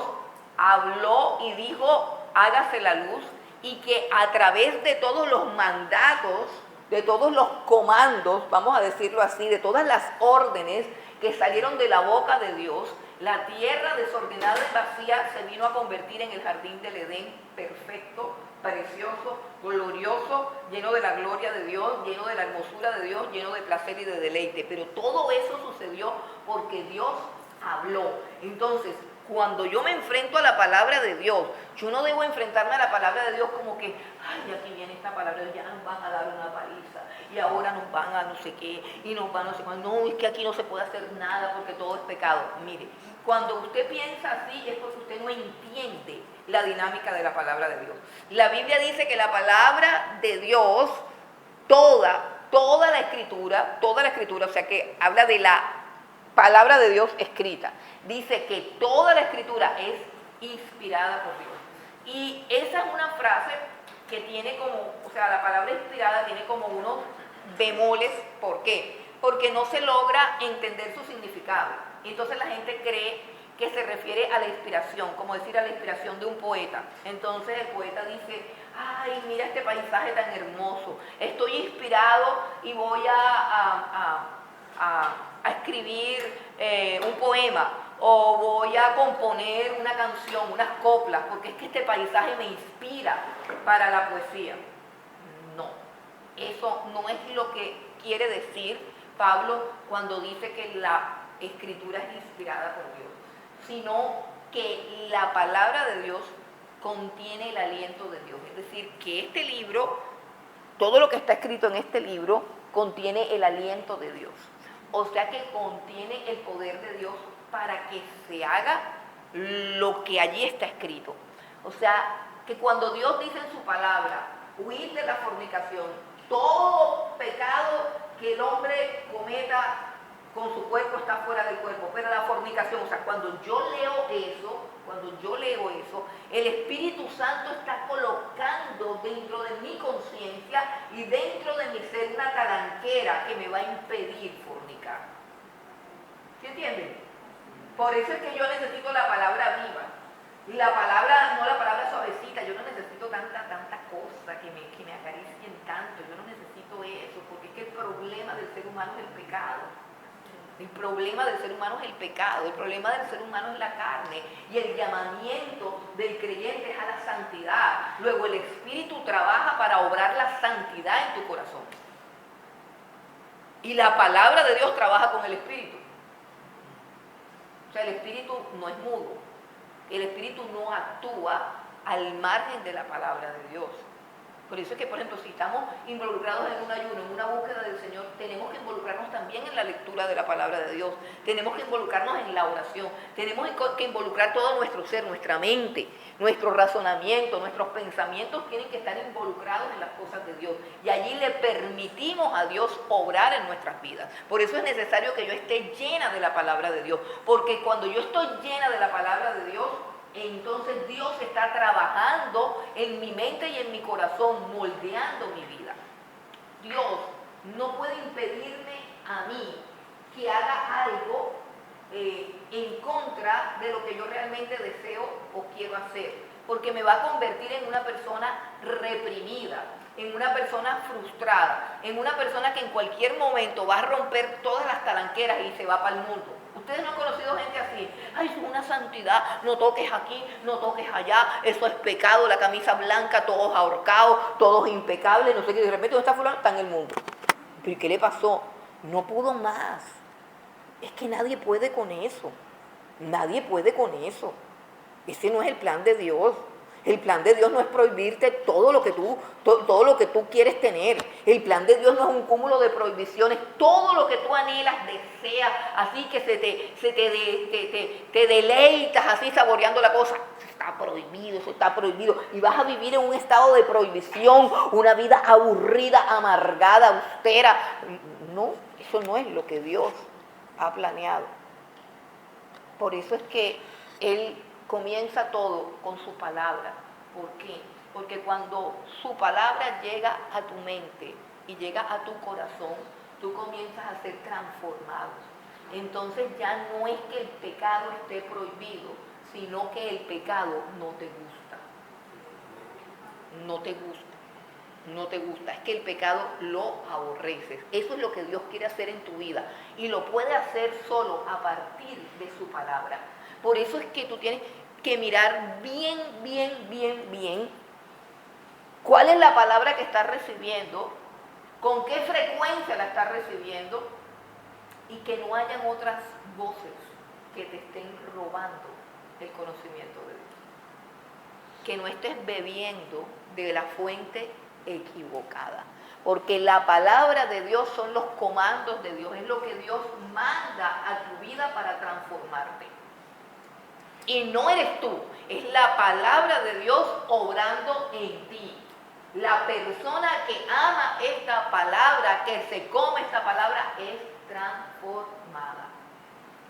habló y dijo, hágase la luz, y que a través de todos los mandatos, de todos los comandos, vamos a decirlo así, de todas las órdenes que salieron de la boca de Dios, la tierra desordenada y vacía se vino a convertir en el jardín del Edén, perfecto, precioso, glorioso, lleno de la gloria de Dios, lleno de la hermosura de Dios, lleno de placer y de deleite. Pero todo eso sucedió porque Dios habló. Entonces, cuando yo me enfrento a la palabra de Dios, yo no debo enfrentarme a la palabra de Dios como que, ay, aquí viene esta palabra, ya nos van a dar una paliza, y ahora nos van a no sé qué, y nos van a no sé cuándo. No, es que aquí no se puede hacer nada porque todo es pecado. Mire, cuando usted piensa así es porque usted no entiende la dinámica de la palabra de Dios. La Biblia dice que la palabra de Dios, toda la escritura, o sea que habla de la palabra de Dios escrita, dice que toda la escritura es inspirada por Dios. Y esa es una frase que tiene como, o sea, la palabra inspirada tiene como unos bemoles. ¿Por qué? Porque no se logra entender su significado. Y entonces la gente cree que se refiere a la inspiración, como decir a la inspiración de un poeta. Entonces el poeta dice, ay, mira este paisaje tan hermoso, estoy inspirado y voy a escribir un poema, o voy a componer una canción, unas coplas, porque es que este paisaje me inspira para la poesía. No, eso no es lo que quiere decir Pablo cuando dice que la escritura es inspirada por Dios, sino que la palabra de Dios contiene el aliento de Dios. Es decir, que este libro, todo lo que está escrito en este libro, contiene el aliento de Dios. O sea que contiene el poder de Dios para que se haga lo que allí está escrito. O sea, que cuando Dios dice en su palabra, huir de la fornicación, todo pecado que el hombre cometa con su cuerpo está fuera del cuerpo, pero la fornicación, o sea, cuando yo leo eso, el Espíritu Santo está colocando dentro de mi conciencia y dentro de mi ser una talanquera que me va a impedir fornicar. ¿Sí entienden? Por eso es que yo necesito la palabra viva. Y la palabra, no la palabra suavecita, yo no necesito tanta cosa que me acaricien tanto, yo no necesito eso, porque es que el problema del ser humano es el pecado. El problema del ser humano es el pecado, el problema del ser humano es la carne, y el llamamiento del creyente es a la santidad. Luego el Espíritu trabaja para obrar la santidad en tu corazón. Y la palabra de Dios trabaja con el Espíritu. O sea, el Espíritu no es mudo. El Espíritu no actúa al margen de la palabra de Dios. Por eso es que, por ejemplo, si estamos involucrados en un ayuno, en una búsqueda del Señor, tenemos que involucrarnos también en la lectura de la palabra de Dios. Tenemos que involucrarnos en la oración. Tenemos que involucrar todo nuestro ser, nuestra mente, nuestro razonamiento, nuestros pensamientos tienen que estar involucrados en las cosas de Dios. Y allí le permitimos a Dios obrar en nuestras vidas. Por eso es necesario que yo esté llena de la palabra de Dios. Porque cuando yo estoy llena de la palabra de Dios, entonces Dios está trabajando en mi mente y en mi corazón, moldeando mi vida. Dios no puede impedirme a mí que haga algo en contra de lo que yo realmente deseo o quiero hacer, porque me va a convertir en una persona reprimida, en una persona frustrada, en una persona que en cualquier momento va a romper todas las talanqueras y se va para el mundo. Ustedes no han conocido gente así, ay, es una santidad, no toques aquí, no toques allá, eso es pecado, la camisa blanca, todos ahorcados, todos impecables, no sé qué, de repente ¿dónde está fulano? Está en el mundo. ¿Pero y qué le pasó? No pudo más. Es que nadie puede con eso, nadie puede con eso. Ese no es el plan de Dios. El plan de Dios no es prohibirte todo lo que tú quieres tener. El plan de Dios no es un cúmulo de prohibiciones. Todo lo que tú anhelas, deseas, así que te deleitas así saboreando la cosa. Eso está prohibido. Y vas a vivir en un estado de prohibición, una vida aburrida, amargada, austera. No, eso no es lo que Dios ha planeado. Por eso es que Él comienza todo con su palabra. ¿Por qué? Porque cuando su palabra llega a tu mente y llega a tu corazón, tú comienzas a ser transformado. Entonces ya no es que el pecado esté prohibido, sino que el pecado no te gusta. No te gusta. No te gusta, es que el pecado lo aborreces. Eso es lo que Dios quiere hacer en tu vida y lo puede hacer solo a partir de su palabra. Por eso es que tú tienes que mirar bien cuál es la palabra que estás recibiendo, con qué frecuencia la estás recibiendo y que no hayan otras voces que te estén robando el conocimiento de Dios. Que no estés bebiendo de la fuente equivocada, porque la palabra de Dios son los comandos de Dios, es lo que Dios manda a tu vida para transformarte. Y no eres tú, es la palabra de Dios obrando en ti. La persona que ama esta palabra, que se come esta palabra, es transformada.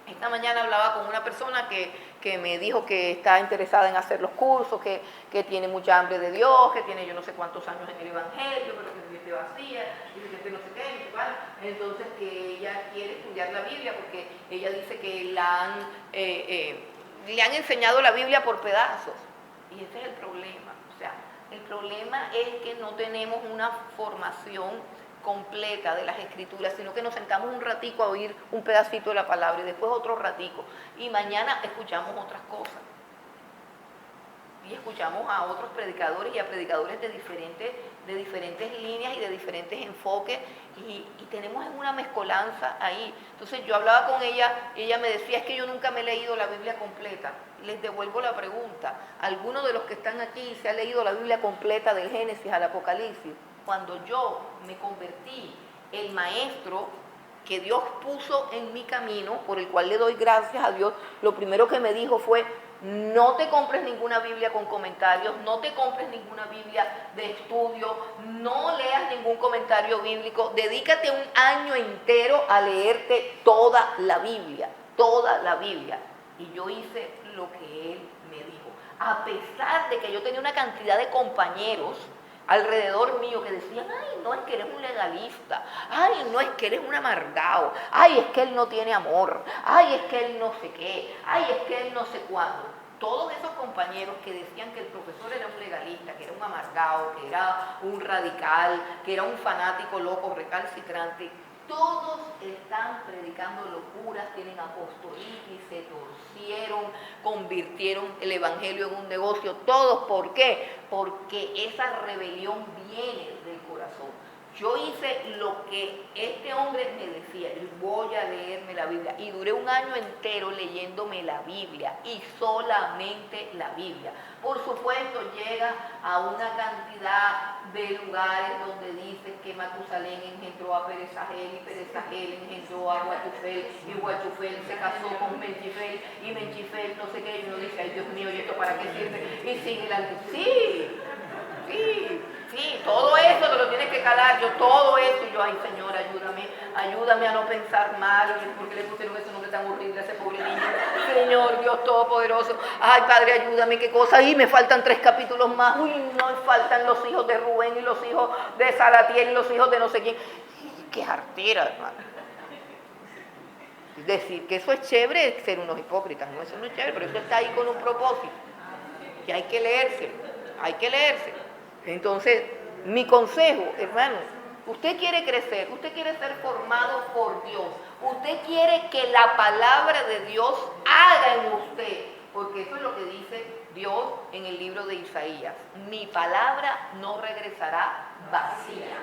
Es Esta mañana hablaba con una persona que me dijo que está interesada en hacer los cursos, que tiene mucha hambre de Dios, que tiene yo no sé cuántos años en el Evangelio, pero que se siente vacía, y que no sé qué, no sé cuál. Entonces que ella quiere estudiar la Biblia porque ella dice que le han enseñado la Biblia por pedazos. Y ese es el problema. O sea, el problema es que no tenemos una formación completa de las escrituras, sino que nos sentamos un ratico a oír un pedacito de la palabra y después otro ratico. Y mañana escuchamos otras cosas. Y escuchamos a otros predicadores y a predicadores de diferentes líneas y de diferentes enfoques y tenemos una mezcolanza ahí. Entonces yo hablaba con ella y ella me decía, es que yo nunca me he leído la Biblia completa. Les devuelvo la pregunta, ¿alguno de los que están aquí se ha leído la Biblia completa del Génesis al Apocalipsis? Cuando yo me convertí, el maestro que Dios puso en mi camino, por el cual le doy gracias a Dios, lo primero que me dijo fue, no te compres ninguna Biblia con comentarios, no te compres ninguna Biblia de estudio, no leas ningún comentario bíblico, dedícate un año entero a leerte toda la Biblia, toda la Biblia. Y yo hice lo que él me dijo, a pesar de que yo tenía una cantidad de compañeros alrededor mío que decían, ay, no, es que eres un legalista, ay, no, es que eres un amargado, ay, es que él no tiene amor, ay, es que él no sé qué, ay, es que él no sé cuándo. Todos esos compañeros que decían que el profesor era un legalista, que era un amargado, que era un radical, que era un fanático loco, recalcitrante, todos están predicando locuras, tienen apostolitis, se torcieron, convirtieron el evangelio en un negocio, todos. ¿Por qué? Porque esa rebelión viene del corazón. Yo hice lo que este hombre me decía, yo voy a leerme la Biblia, y duré un año entero leyéndome la Biblia, y solamente la Biblia. Por supuesto, llega a una cantidad de lugares donde dice que Matusalén engendró a Perezahel, y Perezahel engendró a Huachufel, y Huachufel se casó con Menchifel, y Menchifel no sé qué, y uno dice, ay Dios mío, ¿y esto para qué sirve? Y sigue la... Sí, todo eso te lo tienes que calar, yo todo eso, y yo, ay Señor, ayúdame a no pensar mal, porque le pusieron ese nombre tan horrible a ese pobre niño, Señor Dios Todopoderoso, ay Padre, ayúdame, qué cosa, y me faltan 3 capítulos más, uy, no, me faltan los hijos de Rubén, y los hijos de Salatiel, y los hijos de no sé quién, qué jartera, hermano. Decir que eso es chévere es ser unos hipócritas, no, eso no es chévere, pero eso está ahí con un propósito, que hay que leerse. Entonces, mi consejo, hermano, usted quiere crecer, usted quiere ser formado por Dios, usted quiere que la palabra de Dios haga en usted, porque eso es lo que dice Dios en el libro de Isaías. Mi palabra no regresará vacía.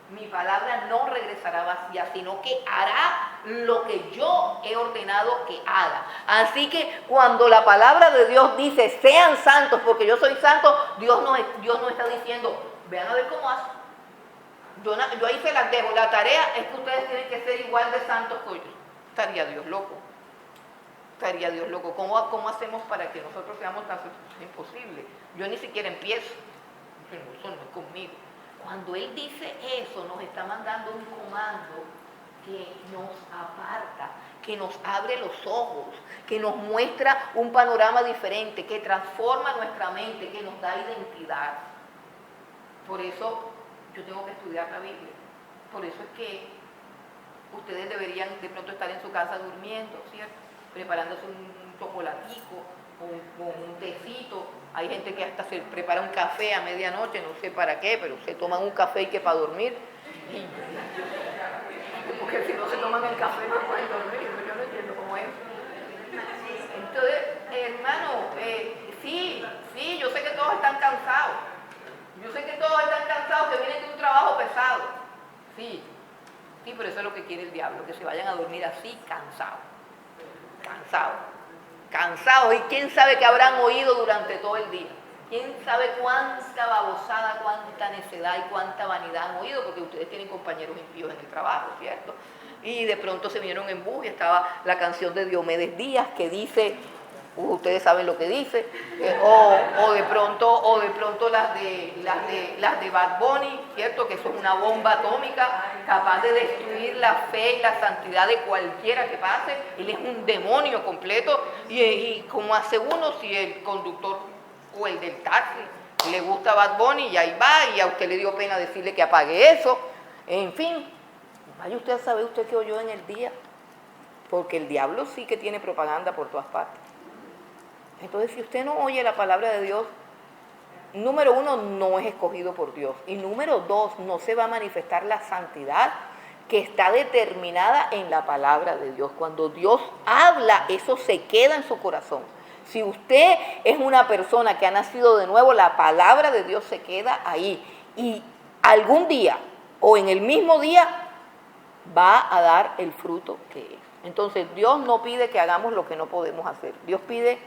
Mi palabra no regresará vacía, sino que hará lo que yo he ordenado que haga. Así que cuando la palabra de Dios dice, sean santos porque yo soy santo, Dios no está diciendo, vean a ver cómo hacen. Yo ahí se las dejo. La tarea es que ustedes tienen que ser igual de santos que yo. Estaría Dios loco. ¿Cómo hacemos para que nosotros seamos tan santos? Es imposible. Yo ni siquiera empiezo. Eso no es conmigo. Cuando Él dice eso, nos está mandando un comando que nos aparta, que nos abre los ojos, que nos muestra un panorama diferente, que transforma nuestra mente, que nos da identidad. Por eso yo tengo que estudiar la Biblia. Por eso es que ustedes deberían de pronto estar en su casa durmiendo, ¿cierto? Preparándose un chocolatico o un tecito. Hay gente que hasta se prepara un café a medianoche, no sé para qué, pero se toman un café y que para dormir. Porque si no se toman el café no pueden dormir, yo no entiendo cómo es. Entonces, hermano, sí, yo sé que todos están cansados. Yo sé que todos están cansados, que vienen de un trabajo pesado. Sí, pero eso es lo que quiere el diablo, que se vayan a dormir así, cansados, y quién sabe qué habrán oído durante todo el día, quién sabe cuánta babosada, cuánta necedad y cuánta vanidad han oído, porque ustedes tienen compañeros impíos en el trabajo, ¿cierto? Y de pronto se vinieron en bus y estaba la canción de Diomedes Díaz que dice, ustedes saben lo que dice, o de pronto las de Bad Bunny, ¿cierto? Que son una bomba atómica capaz de destruir la fe y la santidad de cualquiera que pase. Él es un demonio completo, y como hace uno si el conductor o el del taxi le gusta Bad Bunny y ahí va, y a usted le dio pena decirle que apague eso. En fin, vaya usted a saber usted qué oyó en el día, porque el diablo sí que tiene propaganda por todas partes. Entonces, si usted no oye la palabra de Dios, número uno, no es escogido por Dios. Y número dos, no se va a manifestar la santidad que está determinada en la palabra de Dios. Cuando Dios habla, eso se queda en su corazón. Si usted es una persona que ha nacido de nuevo, la palabra de Dios se queda ahí. Y algún día, o en el mismo día, va a dar el fruto que es. Entonces, Dios no pide que hagamos lo que no podemos hacer. Dios pide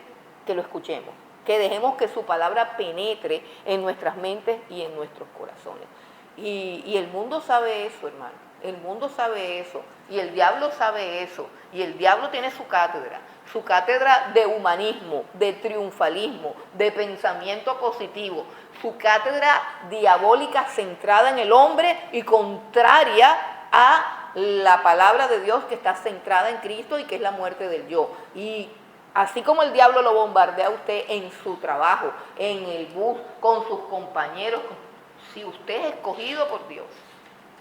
que lo escuchemos, que dejemos que su palabra penetre en nuestras mentes y en nuestros corazones. Y el mundo sabe eso, hermano. El mundo sabe eso. Y el diablo sabe eso. Y el diablo tiene su cátedra de humanismo, de triunfalismo, de pensamiento positivo, su cátedra diabólica centrada en el hombre y contraria a la palabra de Dios que está centrada en Cristo y que es la muerte del yo. Y así como el diablo lo bombardea a usted en su trabajo, en el bus, con sus compañeros, si usted es escogido por Dios,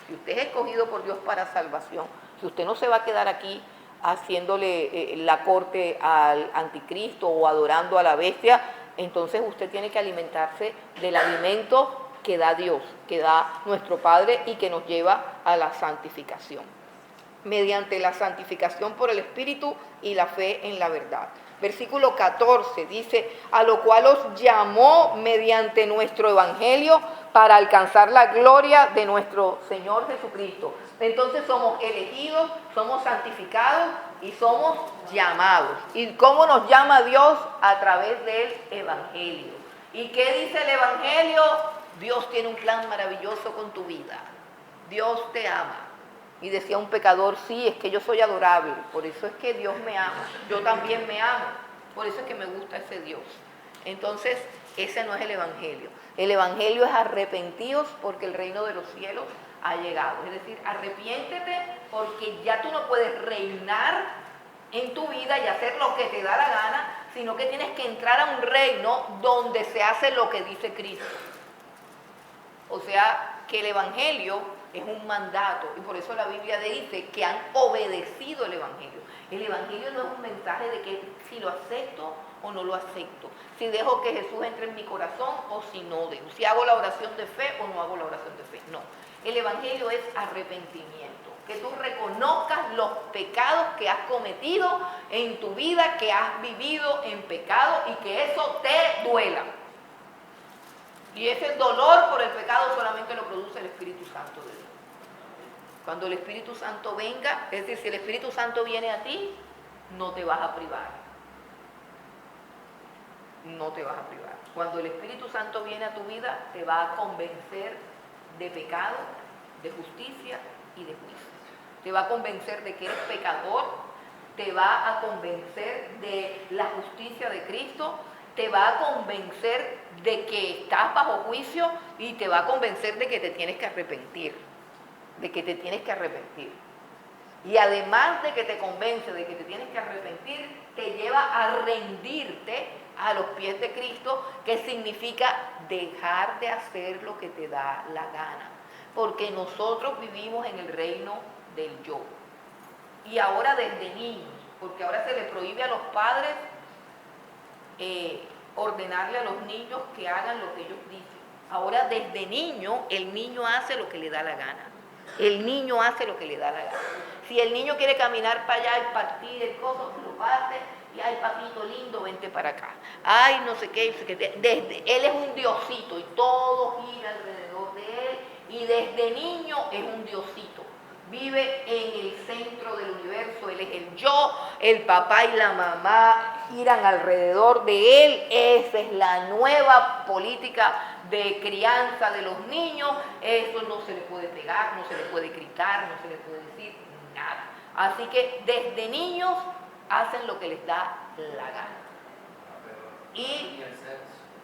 si usted es escogido por Dios para salvación, si usted no se va a quedar aquí haciéndole la corte al anticristo o adorando a la bestia, entonces usted tiene que alimentarse del alimento que da Dios, que da nuestro Padre y que nos lleva a la santificación, mediante la santificación por el Espíritu y la fe en la verdad. Versículo 14 dice, a lo cual os llamó mediante nuestro evangelio para alcanzar la gloria de nuestro Señor Jesucristo. Entonces somos elegidos, somos santificados y somos llamados. ¿Y cómo nos llama Dios? A través del evangelio. ¿Y qué dice el evangelio? Dios tiene un plan maravilloso con tu vida. Dios te ama. Y decía un pecador, sí, es que yo soy adorable, por eso es que Dios me ama, yo también me amo, por eso es que me gusta ese Dios. Entonces, ese no es el evangelio. El evangelio es arrepentidos porque el reino de los cielos ha llegado. Es decir, arrepiéntete porque ya tú no puedes reinar en tu vida y hacer lo que te da la gana, sino que tienes que entrar a un reino donde se hace lo que dice Cristo. O sea, que el evangelio es un mandato, y por eso la Biblia dice que han obedecido el evangelio. El evangelio no es un mensaje de que si lo acepto o no lo acepto, si dejo que Jesús entre en mi corazón o si no dejo, si hago la oración de fe o no hago la oración de fe. No, el evangelio es arrepentimiento, que tú reconozcas los pecados que has cometido en tu vida, que has vivido en pecado y que eso te duela. Y ese dolor por el pecado solamente lo produce el Espíritu Santo de Dios. Cuando el Espíritu Santo venga, es decir, si el Espíritu Santo viene a ti, no te vas a privar. No te vas a privar. Cuando el Espíritu Santo viene a tu vida, te va a convencer de pecado, de justicia y de juicio. Te va a convencer de que eres pecador, te va a convencer de la justicia de Cristo, te va a convencer de que estás bajo juicio y te va a convencer de que te tienes que arrepentir, Y además de que te convence de que te tienes que arrepentir, te lleva a rendirte a los pies de Cristo, que significa dejar de hacer lo que te da la gana. Porque nosotros vivimos en el reino del yo. Y ahora desde niños, porque ahora se le prohíbe a los padres ordenarle a los niños que hagan lo que ellos dicen. Ahora desde niño, el niño hace lo que le da la gana. El niño hace lo que le da la gana. Si el niño quiere caminar para allá y partir el coso, lo parte, y ay papito lindo, vente para acá. Ay, no sé qué, él es un diosito y todo gira alrededor de él, y desde niño es un diosito. Vive en el centro del universo, él es el yo, el papá y la mamá giran alrededor de él. Esa es la nueva política de crianza de los niños. Eso no se le puede pegar, no se le puede gritar, no se le puede decir nada. Así que desde niños hacen lo que les da la gana. Y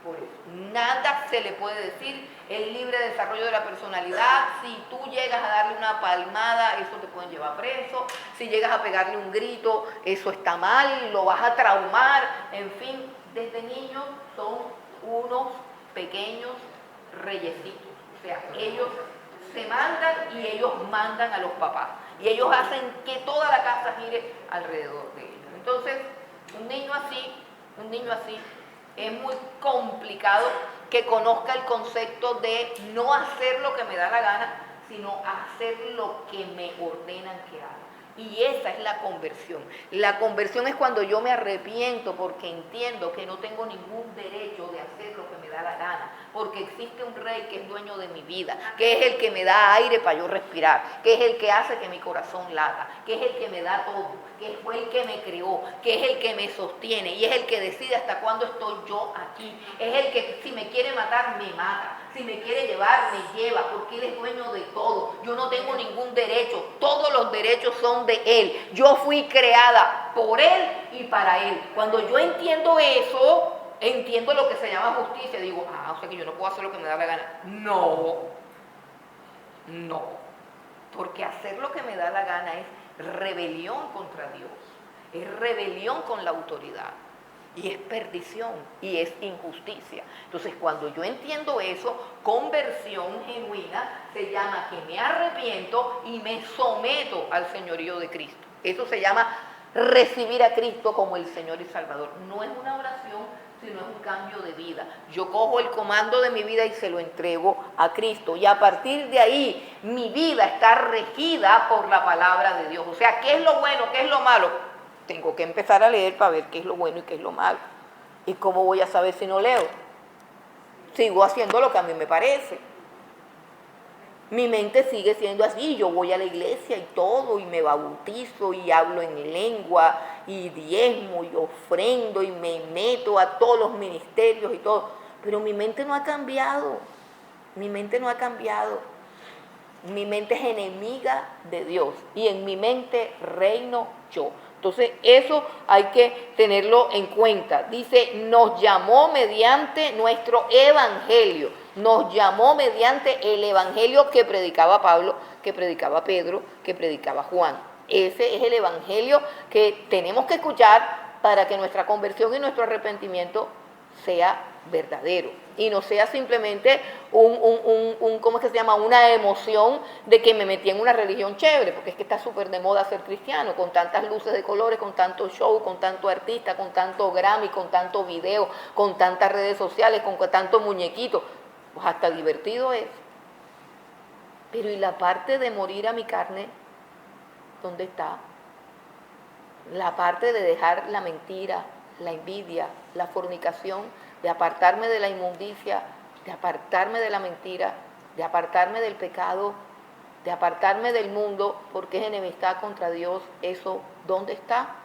por eso, nada se le puede decir, el libre desarrollo de la personalidad. Si tú llegas a darle una palmada, eso te pueden llevar preso. Si llegas a pegarle un grito, eso está mal, lo vas a traumar. En fin, desde niños son unos pequeños reyesitos. O sea, ellos se mandan y ellos mandan a los papás. Y ellos hacen que toda la casa gire alrededor de ellos. Entonces, un niño así es muy complicado que conozca el concepto de no hacer lo que me da la gana, sino hacer lo que me ordenan que haga. Y esa es la conversión. La conversión es cuando yo me arrepiento porque entiendo que no tengo ningún derecho de hacer lo que me da la gana, porque existe un rey que es dueño de mi vida, que es el que me da aire para yo respirar, que es el que hace que mi corazón lata, que es el que me da todo, que fue el que me creó, que es el que me sostiene y es el que decide hasta cuándo estoy yo aquí. Es el que si me quiere matar, me mata. Si me quiere llevar, me lleva, porque Él es dueño de todo. Yo no tengo ningún derecho, todos los derechos son de Él. Yo fui creada por Él y para Él. Cuando yo entiendo eso, entiendo lo que se llama justicia. Digo, o sea que yo no puedo hacer lo que me da la gana. No, porque hacer lo que me da la gana es rebelión contra Dios, es rebelión con la autoridad. Y es perdición y es injusticia. Entonces, cuando yo entiendo eso, conversión genuina se llama que me arrepiento y me someto al señorío de Cristo. Eso se llama recibir a Cristo como el Señor y Salvador. No es una oración, sino es un cambio de vida. Yo cojo el comando de mi vida y se lo entrego a Cristo. Y a partir de ahí, mi vida está regida por la palabra de Dios. O sea, ¿qué es lo bueno? ¿Qué es lo malo? Tengo que empezar a leer para ver qué es lo bueno y qué es lo malo. ¿Y cómo voy a saber si no leo? Sigo haciendo lo que a mí me parece. Mi mente sigue siendo así. Yo voy a la iglesia y todo, y me bautizo, y hablo en lengua, y diezmo, y ofrendo, y me meto a todos los ministerios y todo. Pero mi mente no ha cambiado. Mi mente no ha cambiado. Mi mente es enemiga de Dios. Y en mi mente reino yo. Entonces, eso hay que tenerlo en cuenta. Dice, nos llamó mediante nuestro evangelio. Nos llamó mediante el evangelio que predicaba Pablo, que predicaba Pedro, que predicaba Juan. Ese es el evangelio que tenemos que escuchar para que nuestra conversión y nuestro arrepentimiento sea verdadero y no sea simplemente ¿cómo es que se llama? Una emoción de que me metí en una religión chévere, porque es que está súper de moda ser cristiano, con tantas luces de colores, con tanto show, con tanto artista, con tanto Grammy, con tanto video, con tantas redes sociales, con tanto muñequito. Pues hasta divertido es. Pero ¿y la parte de morir a mi carne? ¿Dónde está? La parte de dejar la mentira, la envidia, la fornicación, de apartarme de la inmundicia, de apartarme de la mentira, de apartarme del pecado, de apartarme del mundo, porque es enemistad contra Dios. ¿Eso dónde está?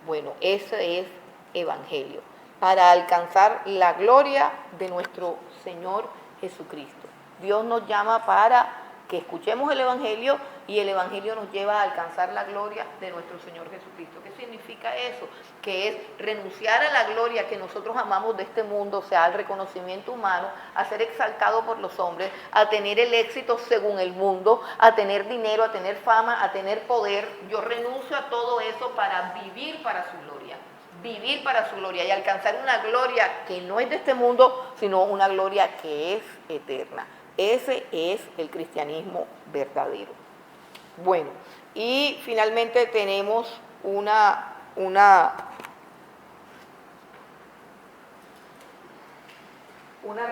Bueno, ese es evangelio, para alcanzar la gloria de nuestro Señor Jesucristo. Dios nos llama para que escuchemos el evangelio y el evangelio nos lleva a alcanzar la gloria de nuestro Señor Jesucristo. ¿Qué significa eso? Que es renunciar a la gloria que nosotros amamos de este mundo, o sea, al reconocimiento humano, a ser exaltado por los hombres, a tener el éxito según el mundo, a tener dinero, a tener fama, a tener poder. Yo renuncio a todo eso para vivir para su gloria. Vivir para su gloria y alcanzar una gloria que no es de este mundo, sino una gloria que es eterna. Ese es el cristianismo verdadero. Bueno, y finalmente tenemos una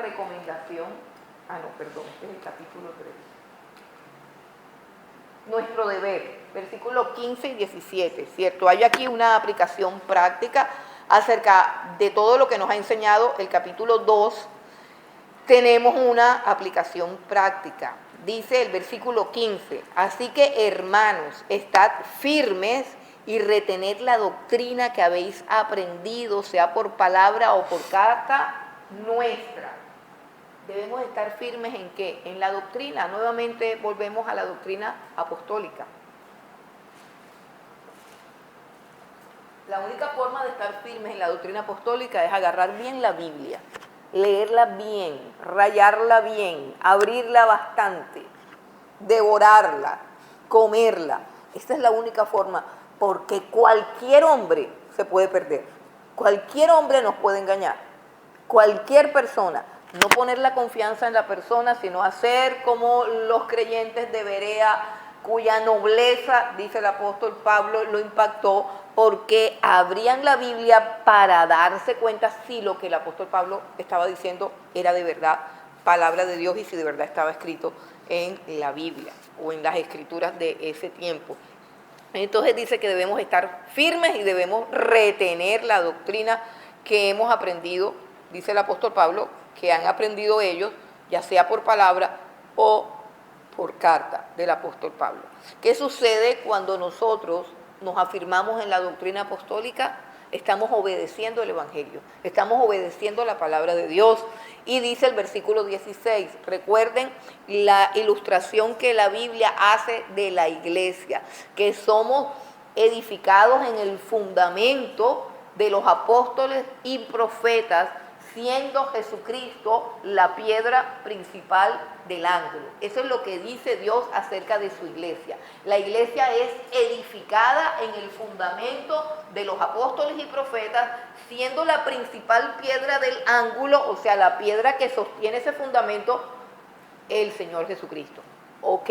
recomendación. Este es el capítulo 3. Nuestro deber, versículos 15 y 17, ¿cierto? Hay aquí una aplicación práctica acerca de todo lo que nos ha enseñado el capítulo 2. Tenemos una aplicación práctica. Dice el versículo 15, así que hermanos, estad firmes y retened la doctrina que habéis aprendido, sea por palabra o por carta nuestra. Debemos estar firmes ¿en qué? En la doctrina. Nuevamente volvemos a la doctrina apostólica. La única forma de estar firmes en la doctrina apostólica es agarrar bien la Biblia, leerla bien, rayarla bien, abrirla bastante, devorarla, comerla. Esta es la única forma, porque cualquier hombre se puede perder, cualquier hombre nos puede engañar, cualquier persona. No poner la confianza en la persona, sino hacer como los creyentes de Berea, cuya nobleza, dice el apóstol Pablo, lo impactó, porque abrían la Biblia para darse cuenta si lo que el apóstol Pablo estaba diciendo era de verdad palabra de Dios y si de verdad estaba escrito en la Biblia o en las escrituras de ese tiempo. Entonces dice que debemos estar firmes y debemos retener la doctrina que hemos aprendido, dice el apóstol Pablo, que han aprendido ellos, ya sea por palabra o por carta del apóstol Pablo. ¿Qué sucede cuando nosotros nos afirmamos en la doctrina apostólica? Estamos obedeciendo el Evangelio, estamos obedeciendo la palabra de Dios. Y dice el versículo 16, recuerden la ilustración que la Biblia hace de la iglesia, que somos edificados en el fundamento de los apóstoles y profetas, siendo Jesucristo la piedra principal del ángulo. Eso es lo que dice Dios acerca de su iglesia. La iglesia es edificada en el fundamento de los apóstoles y profetas, siendo la principal piedra del ángulo, o sea, la piedra que sostiene ese fundamento, el Señor Jesucristo. Ok,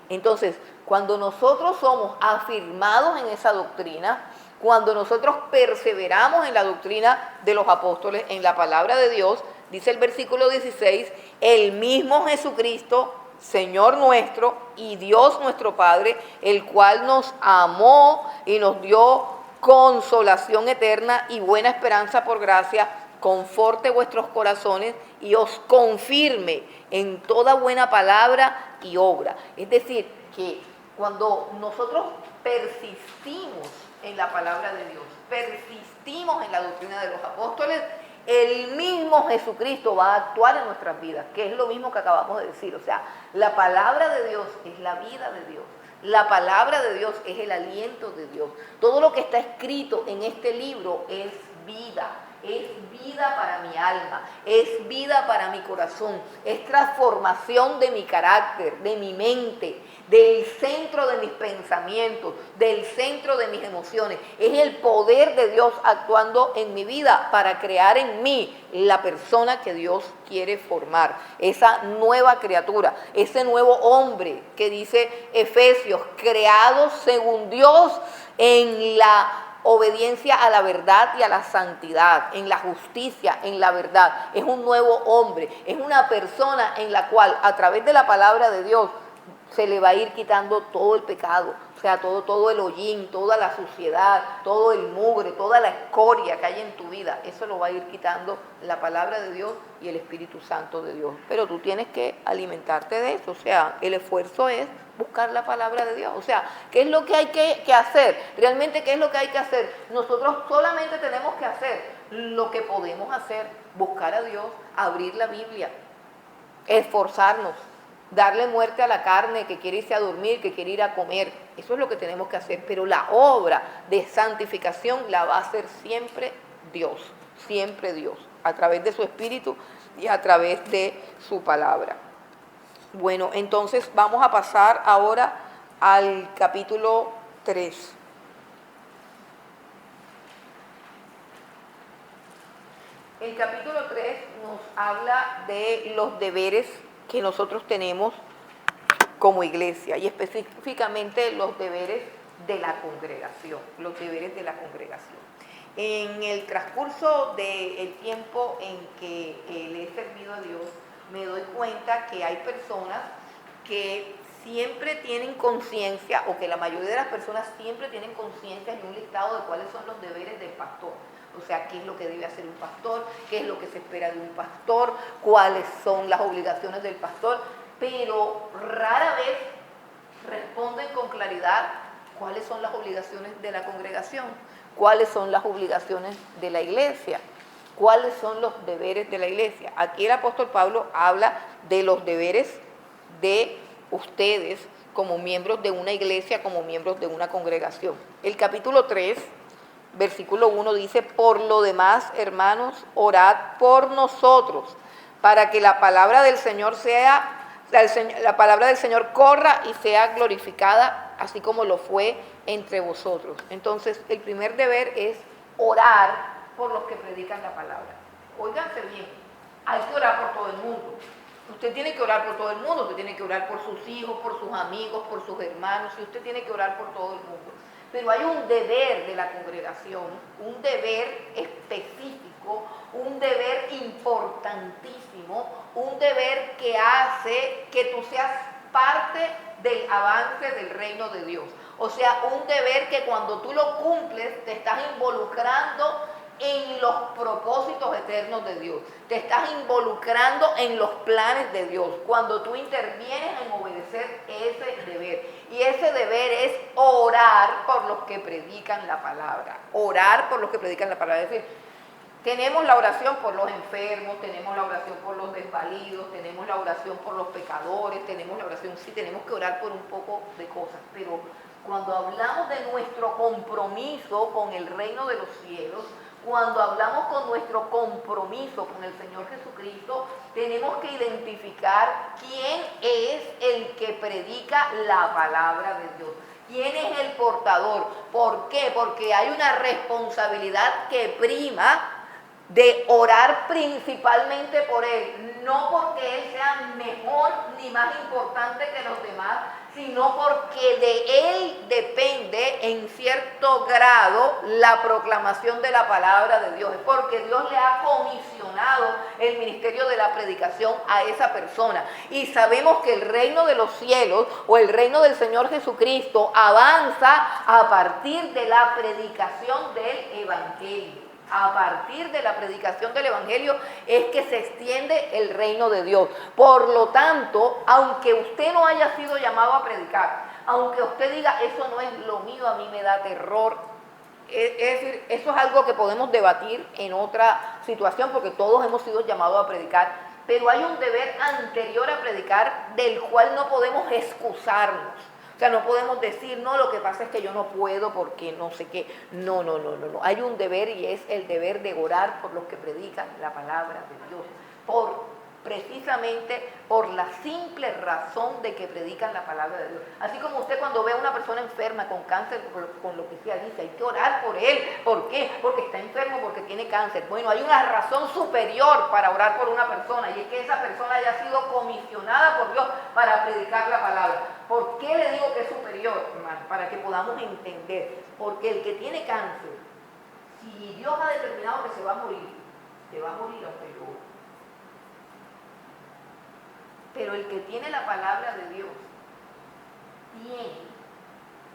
entonces, cuando nosotros somos afirmados en esa doctrina, cuando nosotros perseveramos en la doctrina de los apóstoles, en la palabra de Dios, dice el versículo 16, el mismo Jesucristo, Señor nuestro y Dios nuestro Padre, el cual nos amó y nos dio consolación eterna y buena esperanza por gracia, conforte vuestros corazones y os confirme en toda buena palabra y obra. Es decir, que cuando nosotros persistimos en la palabra de Dios, persistimos en la doctrina de los apóstoles, el mismo Jesucristo va a actuar en nuestras vidas, que es lo mismo que acabamos de decir. O sea, la palabra de Dios es la vida de Dios. La palabra de Dios es el aliento de Dios. Todo lo que está escrito en este libro es vida para mi alma, es vida para mi corazón, es transformación de mi carácter, de mi mente, del centro de mis pensamientos, del centro de mis emociones. Es el poder de Dios actuando en mi vida para crear en mí la persona que Dios quiere formar, esa nueva criatura, ese nuevo hombre que dice Efesios, creado según Dios en la obediencia a la verdad y a la santidad, en la justicia, en la verdad. Es un nuevo hombre, es una persona en la cual a través de la palabra de Dios se le va a ir quitando todo el pecado, o sea, todo el hollín, toda la suciedad, todo el mugre, toda la escoria que hay en tu vida. Eso lo va a ir quitando la palabra de Dios y el Espíritu Santo de Dios. Pero tú tienes que alimentarte de eso, o sea, el esfuerzo es buscar la palabra de Dios. O sea, ¿qué es lo que hay que hacer? Realmente, ¿qué es lo que hay que hacer? Nosotros solamente tenemos que hacer lo que podemos hacer, buscar a Dios, abrir la Biblia, esforzarnos, darle muerte a la carne que quiere irse a dormir, que quiere ir a comer. Eso es lo que tenemos que hacer. Pero la obra de santificación la va a hacer siempre Dios, a través de su Espíritu y a través de su palabra. Bueno, entonces vamos a pasar ahora al capítulo 3. El capítulo 3 nos habla de los deberes que nosotros tenemos como iglesia y específicamente los deberes de la congregación, En el transcurso del tiempo en que le he servido a Dios, me doy cuenta que hay personas que siempre tienen conciencia, o que la mayoría de las personas siempre tienen conciencia en un listado de cuáles son los deberes del pastor. O sea, qué es lo que debe hacer un pastor, qué es lo que se espera de un pastor, cuáles son las obligaciones del pastor, pero rara vez responden con claridad cuáles son las obligaciones de la congregación, cuáles son las obligaciones de la iglesia, cuáles son los deberes de la iglesia. Aquí el apóstol Pablo habla de los deberes de ustedes como miembros de una iglesia, como miembros de una congregación. El capítulo 3 versículo 1 dice: por lo demás, hermanos, orad por nosotros, para que la palabra del Señor la palabra del Señor corra y sea glorificada, así como lo fue entre vosotros. Entonces, el primer deber es orar por los que predican la palabra. Óiganse bien, hay que orar por todo el mundo. Usted tiene que orar por todo el mundo, usted tiene que orar por sus hijos, por sus amigos, por sus hermanos, y usted tiene que orar por todo el mundo. Pero hay un deber de la congregación, un deber específico, un deber importantísimo, un deber que hace que tú seas parte del avance del reino de Dios. O sea, un deber que cuando tú lo cumples te estás involucrando en los propósitos eternos de Dios. Te estás involucrando en los planes de Dios cuando tú intervienes en obedecer ese deber. Y ese deber es orar por los que predican la palabra. Orar por los que predican la palabra. Es decir, tenemos la oración por los enfermos, tenemos la oración por los desvalidos, tenemos la oración por los pecadores, tenemos la oración, sí, tenemos que orar por un poco de cosas, pero cuando hablamos de nuestro compromiso con el reino de los cielos, cuando hablamos con nuestro compromiso con el Señor Jesucristo, tenemos que identificar quién es el que predica la palabra de Dios. ¿Quién es el portador? ¿Por qué? Porque hay una responsabilidad que prima de orar principalmente por él, no porque él sea mejor ni más importante que los demás, sino porque de él depende en cierto grado la proclamación de la palabra de Dios. Es porque Dios le ha comisionado el ministerio de la predicación a esa persona. Y sabemos que el reino de los cielos o el reino del Señor Jesucristo avanza a partir de la predicación del Evangelio. A partir de la predicación del Evangelio es que se extiende el reino de Dios. Por lo tanto, aunque usted no haya sido llamado a predicar, aunque usted diga, eso no es lo mío, a mí me da terror, es decir, eso es algo que podemos debatir en otra situación, porque todos hemos sido llamados a predicar, pero hay un deber anterior a predicar del cual no podemos excusarnos. O sea, no podemos decir, no, lo que pasa es que yo no puedo porque no sé qué. No. Hay un deber y es el deber de orar por los que predican la palabra de Dios. Precisamente por la simple razón de que predican la palabra de Dios. Así como usted cuando ve a una persona enferma con cáncer, con lo que sea, dice, hay que orar por él. ¿Por qué? Porque está enfermo, porque tiene cáncer. Bueno, hay una razón superior para orar por una persona, y es que esa persona haya sido comisionada por Dios para predicar la palabra. ¿Por qué le digo que es superior, hermano? Para que podamos entender. Porque el que tiene cáncer, si Dios ha determinado que se va a morir aunque yo. Pero el que tiene la palabra de Dios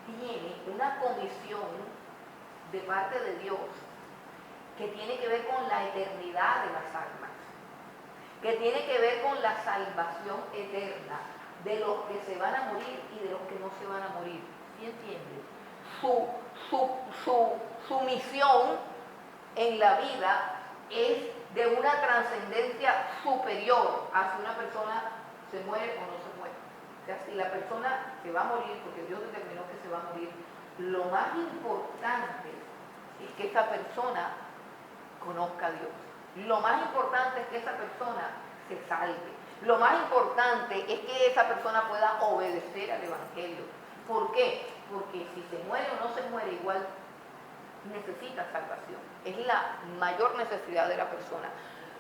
tiene una comisión de parte de Dios que tiene que ver con la eternidad de las almas, que tiene que ver con la salvación eterna de los que se van a morir y de los que no se van a morir. ¿Sí entiende? Su misión en la vida es de una trascendencia superior hacia una persona se muere o no se muere. O sea, si la persona se va a morir, porque Dios determinó que se va a morir, lo más importante es que esa persona conozca a Dios. Lo más importante es que esa persona se salve. Lo más importante es que esa persona pueda obedecer al Evangelio. ¿Por qué? Porque si se muere o no se muere, igual necesita salvación. Es la mayor necesidad de la persona.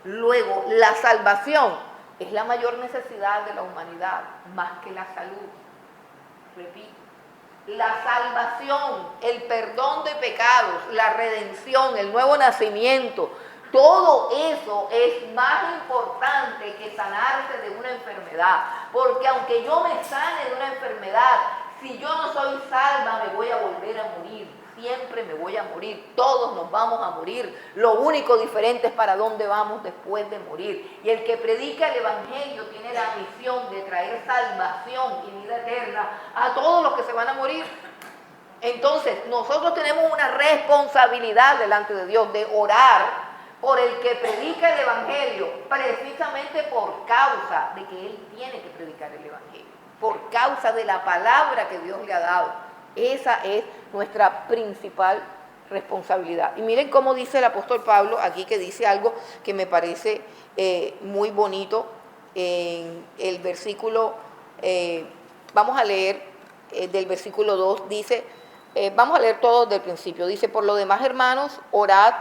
Luego, la salvación es la mayor necesidad de la humanidad, más que la salud. Repito, la salvación, el perdón de pecados, la redención, el nuevo nacimiento, todo eso es más importante que sanarse de una enfermedad. Porque aunque yo me sane de una enfermedad, si yo no soy salva, me voy a volver a morir. Siempre me voy a morir, todos nos vamos a morir. Lo único diferente es para dónde vamos después de morir. Y el que predica el Evangelio tiene la misión de traer salvación y vida eterna a todos los que se van a morir. Entonces, nosotros tenemos una responsabilidad delante de Dios de orar por el que predica el Evangelio, precisamente por causa de que él tiene que predicar el Evangelio, por causa de la palabra que Dios le ha dado. Esa es nuestra principal responsabilidad. Y miren cómo dice el apóstol Pablo aquí, que dice algo que me parece muy bonito en el versículo, vamos a leer del versículo 2, dice, vamos a leer todo desde el principio, dice: por lo demás, hermanos, orad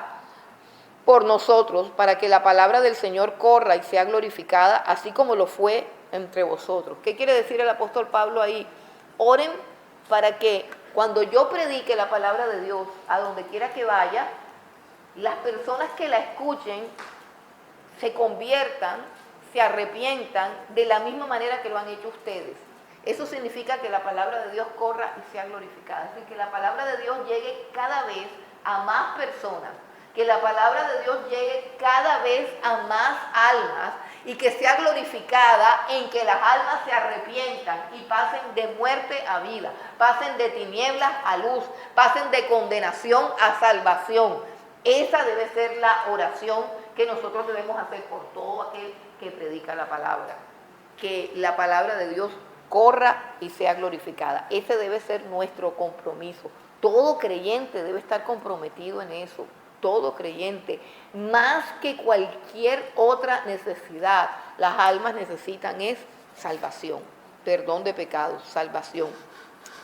por nosotros, para que la palabra del Señor corra y sea glorificada, así como lo fue entre vosotros. ¿Qué quiere decir el apóstol Pablo ahí? Oren para que cuando yo predique la palabra de Dios, a donde quiera que vaya, las personas que la escuchen se conviertan, se arrepientan de la misma manera que lo han hecho ustedes. Eso significa que la palabra de Dios corra y sea glorificada. Es decir, que la palabra de Dios llegue cada vez a más personas, que la palabra de Dios llegue cada vez a más almas y que sea glorificada en que las almas se arrepientan y pasen de muerte a vida, pasen de tinieblas a luz, pasen de condenación a salvación. Esa debe ser la oración que nosotros debemos hacer por todo aquel que predica la palabra, que la palabra de Dios corra y sea glorificada. Ese debe ser nuestro compromiso. Todo creyente debe estar comprometido en eso. Todo creyente, más que cualquier otra necesidad, las almas necesitan es salvación, perdón de pecados, salvación.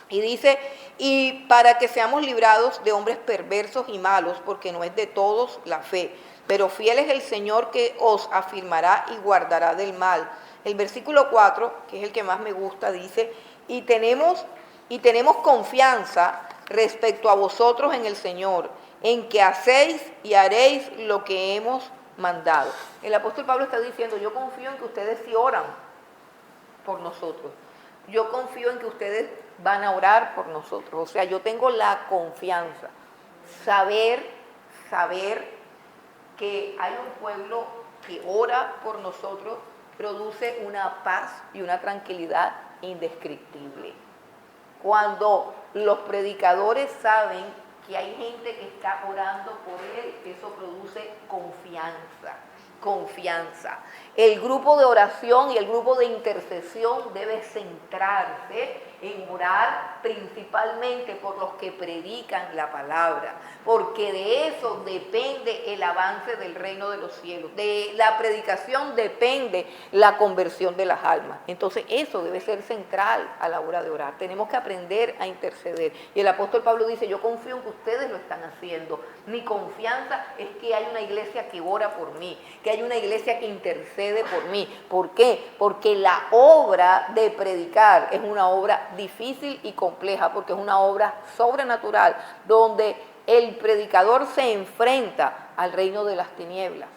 Y dice: y para que seamos librados de hombres perversos y malos, porque no es de todos la fe, pero fiel es el Señor que os afirmará y guardará del mal. El versículo 4, que es el que más me gusta, dice: y tenemos confianza respecto a vosotros en el Señor, en que hacéis y haréis lo que hemos mandado. El apóstol Pablo está diciendo: yo confío en que ustedes sí oran por nosotros. Yo confío en que ustedes van a orar por nosotros. O sea, yo tengo la confianza. Saber que hay un pueblo que ora por nosotros produce una paz y una tranquilidad indescriptible. Cuando los predicadores saben que hay gente que está orando por él, eso produce confianza. El grupo de oración y el grupo de intercesión debe centrarse en orar principalmente por los que predican la palabra, porque de eso depende el avance del reino de los cielos. De la predicación depende la conversión de las almas. Entonces eso debe ser central a la hora de orar. Tenemos que aprender a interceder. Y el apóstol Pablo dice: yo confío en que ustedes lo están haciendo. Mi confianza es que hay una iglesia que ora por mí, que hay una iglesia que intercede por mí. ¿Por qué? Porque la obra de predicar es una obra difícil y compleja, porque es una obra sobrenatural, donde el predicador se enfrenta al reino de las tinieblas.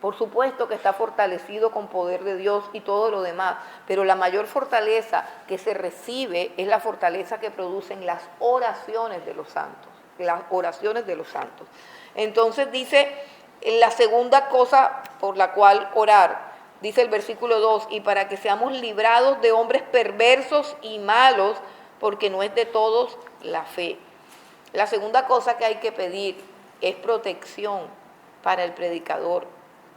Por supuesto que está fortalecido con poder de Dios y todo lo demás, pero la mayor fortaleza que se recibe es la fortaleza que producen las oraciones de los santos, las oraciones de los santos. Entonces dice, la segunda cosa por la cual orar, dice el versículo 2, y para que seamos librados de hombres perversos y malos, porque no es de todos la fe. La segunda cosa que hay que pedir es protección para el predicador.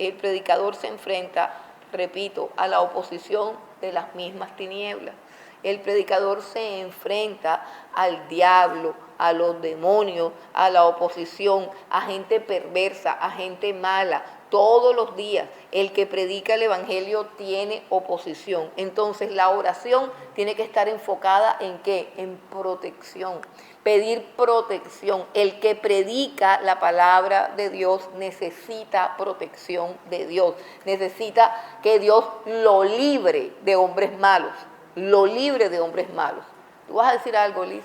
El predicador se enfrenta, repito, a la oposición de las mismas tinieblas. El predicador se enfrenta al diablo, a los demonios, a la oposición, a gente perversa, a gente mala. Todos los días el que predica el evangelio tiene oposición. Entonces la oración tiene que estar enfocada ¿en qué? En protección. Pedir protección. El que predica la palabra de Dios necesita protección de Dios. Necesita que Dios lo libre de hombres malos. Lo libre de hombres malos. ¿Tú vas a decir algo, Liz?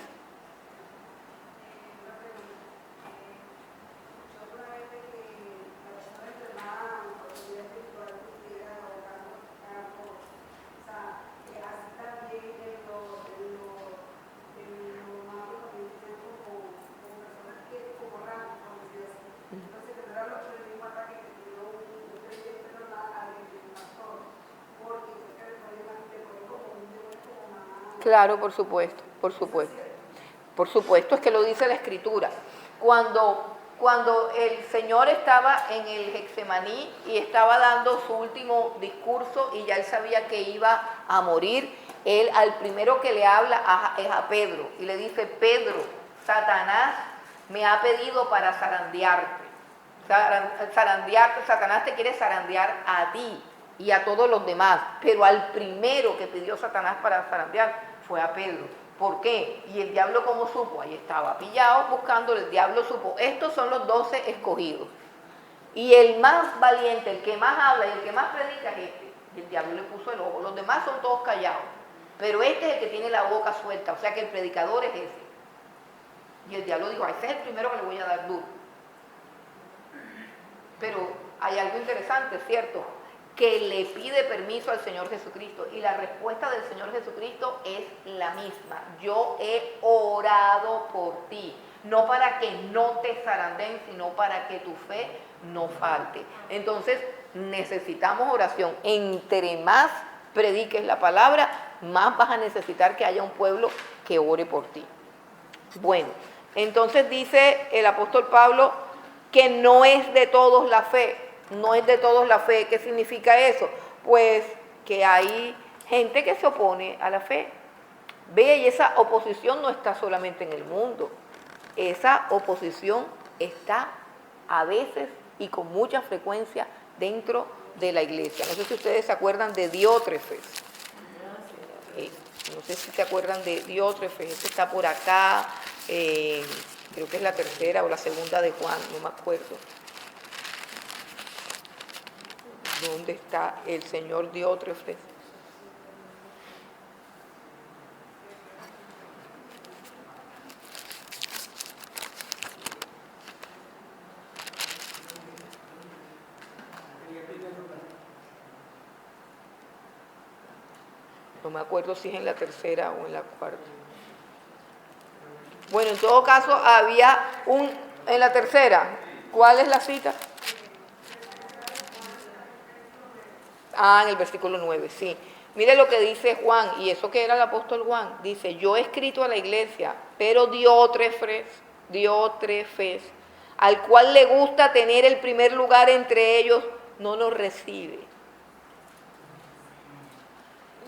Claro, por supuesto, por supuesto. Por supuesto, es que lo dice la Escritura. Cuando el Señor estaba en el Getsemaní y estaba dando su último discurso y ya él sabía que iba a morir, él al primero que le habla es a Pedro y le dice: Pedro, Satanás me ha pedido para zarandearte. Zarandearte, Satanás te quiere zarandear a ti y a todos los demás, pero al primero que pidió Satanás para zarandear fue a Pedro. ¿Por qué? Y el diablo, ¿cómo supo? Ahí estaba pillado buscando, el diablo supo. Estos son los 12 escogidos. Y el más valiente, el que más habla y el que más predica es este. Y el diablo le puso el ojo. Los demás son todos callados. Pero este es el que tiene la boca suelta. O sea que el predicador es ese. Y el diablo dijo, ese es el primero que le voy a dar duro. Pero hay algo interesante, ¿cierto? Que le pide permiso al Señor Jesucristo. Y la respuesta del Señor Jesucristo es la misma. Yo he orado por ti. No para que no te zarandeen, sino para que tu fe no falte. Entonces necesitamos oración. Entre más prediques la palabra, más vas a necesitar que haya un pueblo que ore por ti. Bueno, entonces dice el apóstol Pablo que no es de todos la fe. No es de todos la fe. ¿Qué significa eso? Pues que hay gente que se opone a la fe. Ve, y esa oposición no está solamente en el mundo. Esa oposición está a veces y con mucha frecuencia dentro de la iglesia. No sé si ustedes se acuerdan de Diótrefes. No sé si se acuerdan de Diótrefes. Este está por acá. Creo que es la tercera o la segunda de Juan, no me acuerdo. ¿Dónde está el señor Diótrefes? No me acuerdo si es en la tercera o en la cuarta. Bueno, en todo caso había en la tercera. ¿Cuál es la cita? En el versículo 9, sí. Mire lo que dice Juan, y eso que era el apóstol Juan. Dice, yo he escrito a la iglesia, pero Diótrefes, al cual le gusta tener el primer lugar entre ellos, no nos recibe.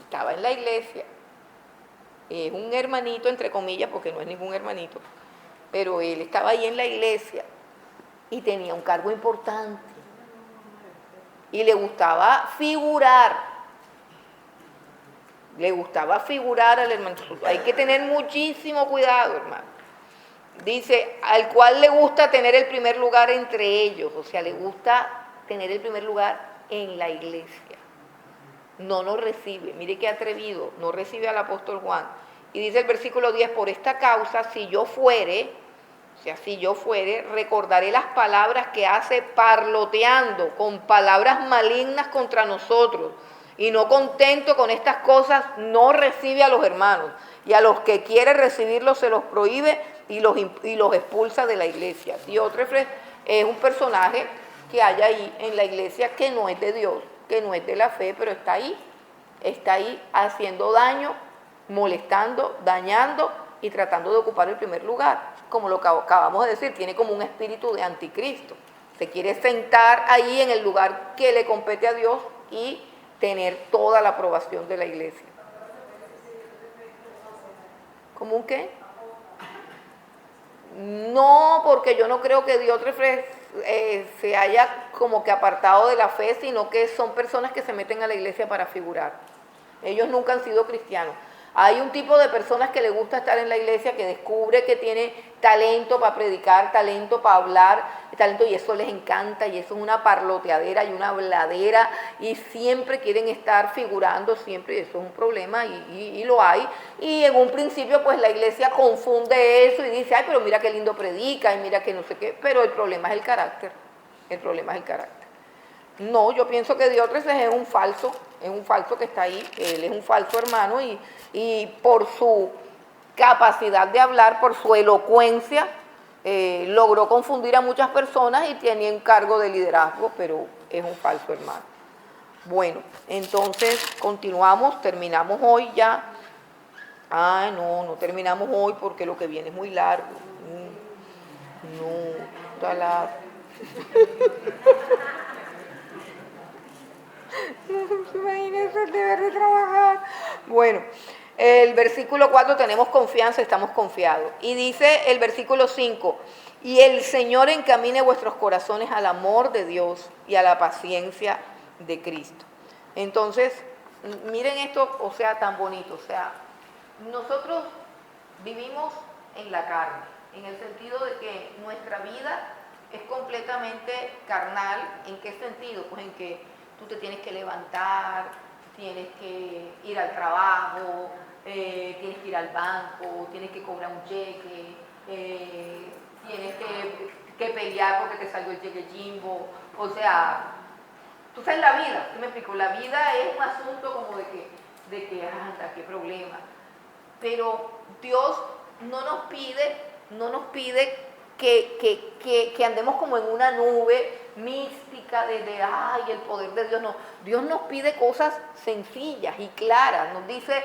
Estaba en la iglesia. Es un hermanito, entre comillas, porque no es ningún hermanito, pero él estaba ahí en la iglesia y tenía un cargo importante y le gustaba figurar al hermano. Hay que tener muchísimo cuidado, hermano. Dice, al cual le gusta tener el primer lugar entre ellos, o sea, le gusta tener el primer lugar en la iglesia. No nos recibe, mire qué atrevido, no recibe al apóstol Juan. Y dice el versículo 10, por esta causa, si yo fuere, recordaré las palabras que hace parloteando con palabras malignas contra nosotros. Y no contento con estas cosas, no recibe a los hermanos. Y a los que quiere recibirlos se los prohíbe y los expulsa de la iglesia. Diótrefes es un personaje que hay ahí en la iglesia que no es de Dios, que no es de la fe, pero está ahí haciendo daño, molestando, dañando y tratando de ocupar el primer lugar. Como lo que acabamos de decir, tiene como un espíritu de anticristo. Se quiere sentar ahí en el lugar que le compete a Dios y tener toda la aprobación de la iglesia. ¿Cómo un qué? No, porque yo no creo que Diótrefes se haya como que apartado de la fe, sino que son personas que se meten a la iglesia para figurar. Ellos nunca han sido cristianos. Hay un tipo de personas que les gusta estar en la iglesia, que descubre que tiene talento para predicar, talento para hablar, talento, y eso les encanta, y eso es una parloteadera y una habladera, y siempre quieren estar figurando, siempre, y eso es un problema, y lo hay. Y en un principio, pues la iglesia confunde eso y dice, ay, pero mira qué lindo predica, y mira que no sé qué, pero el problema es el carácter, No, yo pienso que Diótrefes es un falso que está ahí, él es un falso hermano y por su capacidad de hablar, por su elocuencia, logró confundir a muchas personas y tiene un cargo de liderazgo, pero es un falso hermano. Bueno, entonces continuamos, terminamos hoy ya. No terminamos hoy porque lo que viene es muy largo. Está largo. Imagínense el deber de trabajar. Bueno, el versículo 4 tenemos confianza, estamos confiados. Y dice el versículo 5, y el Señor encamine vuestros corazones al amor de Dios y a la paciencia de Cristo. Entonces, miren esto, o sea, tan bonito. O sea, nosotros vivimos en la carne, en el sentido de que nuestra vida es completamente carnal. ¿En qué sentido? Pues en que tú te tienes que levantar, tienes que ir al trabajo, tienes que ir al banco, tienes que cobrar un cheque, tienes que pelear porque te salió el cheque Jimbo. O sea, tú sabes la vida, ¿sí me explico? La vida es un asunto como de que anda, qué problema. Pero Dios no nos pide que andemos como en una nube mística de ay, el poder de Dios. No, Dios nos pide cosas sencillas y claras. Nos dice,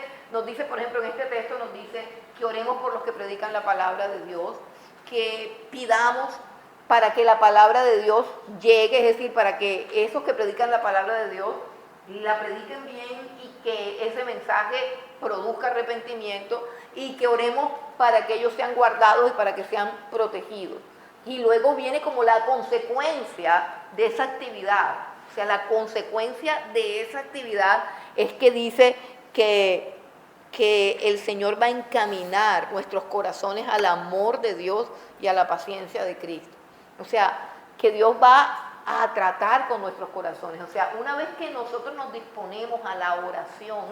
por ejemplo, en este texto nos dice que oremos por los que predican la palabra de Dios, que pidamos para que la palabra de Dios llegue, es decir, para que esos que predican la palabra de Dios la prediquen bien y que ese mensaje produzca arrepentimiento, y que oremos para que ellos sean guardados y para que sean protegidos. Y luego viene como la consecuencia de esa actividad. O sea, la consecuencia de esa actividad es que dice que el Señor va a encaminar nuestros corazones al amor de Dios y a la paciencia de Cristo. O sea, que Dios va a tratar con nuestros corazones. O sea, una vez que nosotros nos disponemos a la oración,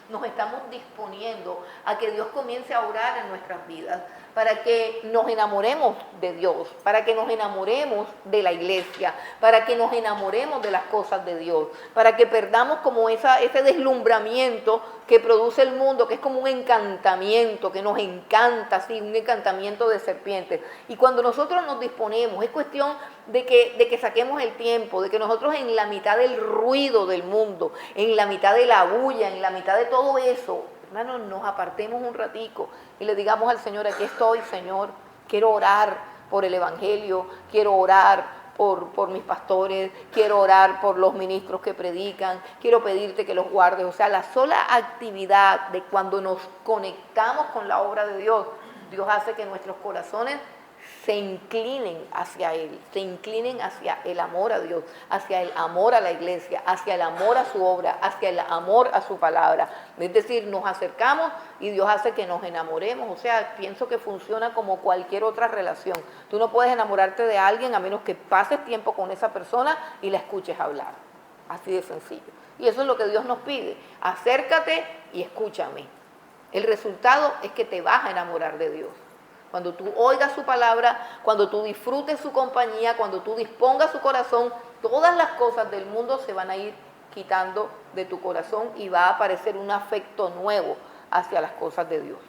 nos estamos disponiendo a que Dios comience a orar en nuestras vidas, para que nos enamoremos de Dios, para que nos enamoremos de la iglesia, para que nos enamoremos de las cosas de Dios, para que perdamos como ese deslumbramiento que produce el mundo, que es como un encantamiento, que nos encanta, sí, un encantamiento de serpientes. Y cuando nosotros nos disponemos, es cuestión de que saquemos el tiempo, de que nosotros en la mitad del ruido del mundo, en la mitad de la bulla, en la mitad de todo eso, hermanos, nos apartemos un ratico y le digamos al Señor: aquí estoy, Señor, quiero orar por el Evangelio, quiero orar por mis pastores, quiero orar por los ministros que predican, quiero pedirte que los guardes. O sea, la sola actividad de cuando nos conectamos con la obra de Dios, Dios hace que nuestros corazones se inclinen hacia Él, se inclinen hacia el amor a Dios, hacia el amor a la iglesia, hacia el amor a su obra, hacia el amor a su palabra. Es decir, nos acercamos y Dios hace que nos enamoremos. O sea, pienso que funciona como cualquier otra relación. Tú no puedes enamorarte de alguien a menos que pases tiempo con esa persona y la escuches hablar. Así de sencillo. Y eso es lo que Dios nos pide. Acércate y escúchame. El resultado es que te vas a enamorar de Dios. Cuando tú oigas su palabra, cuando tú disfrutes su compañía, cuando tú dispongas su corazón, todas las cosas del mundo se van a ir quitando de tu corazón y va a aparecer un afecto nuevo hacia las cosas de Dios.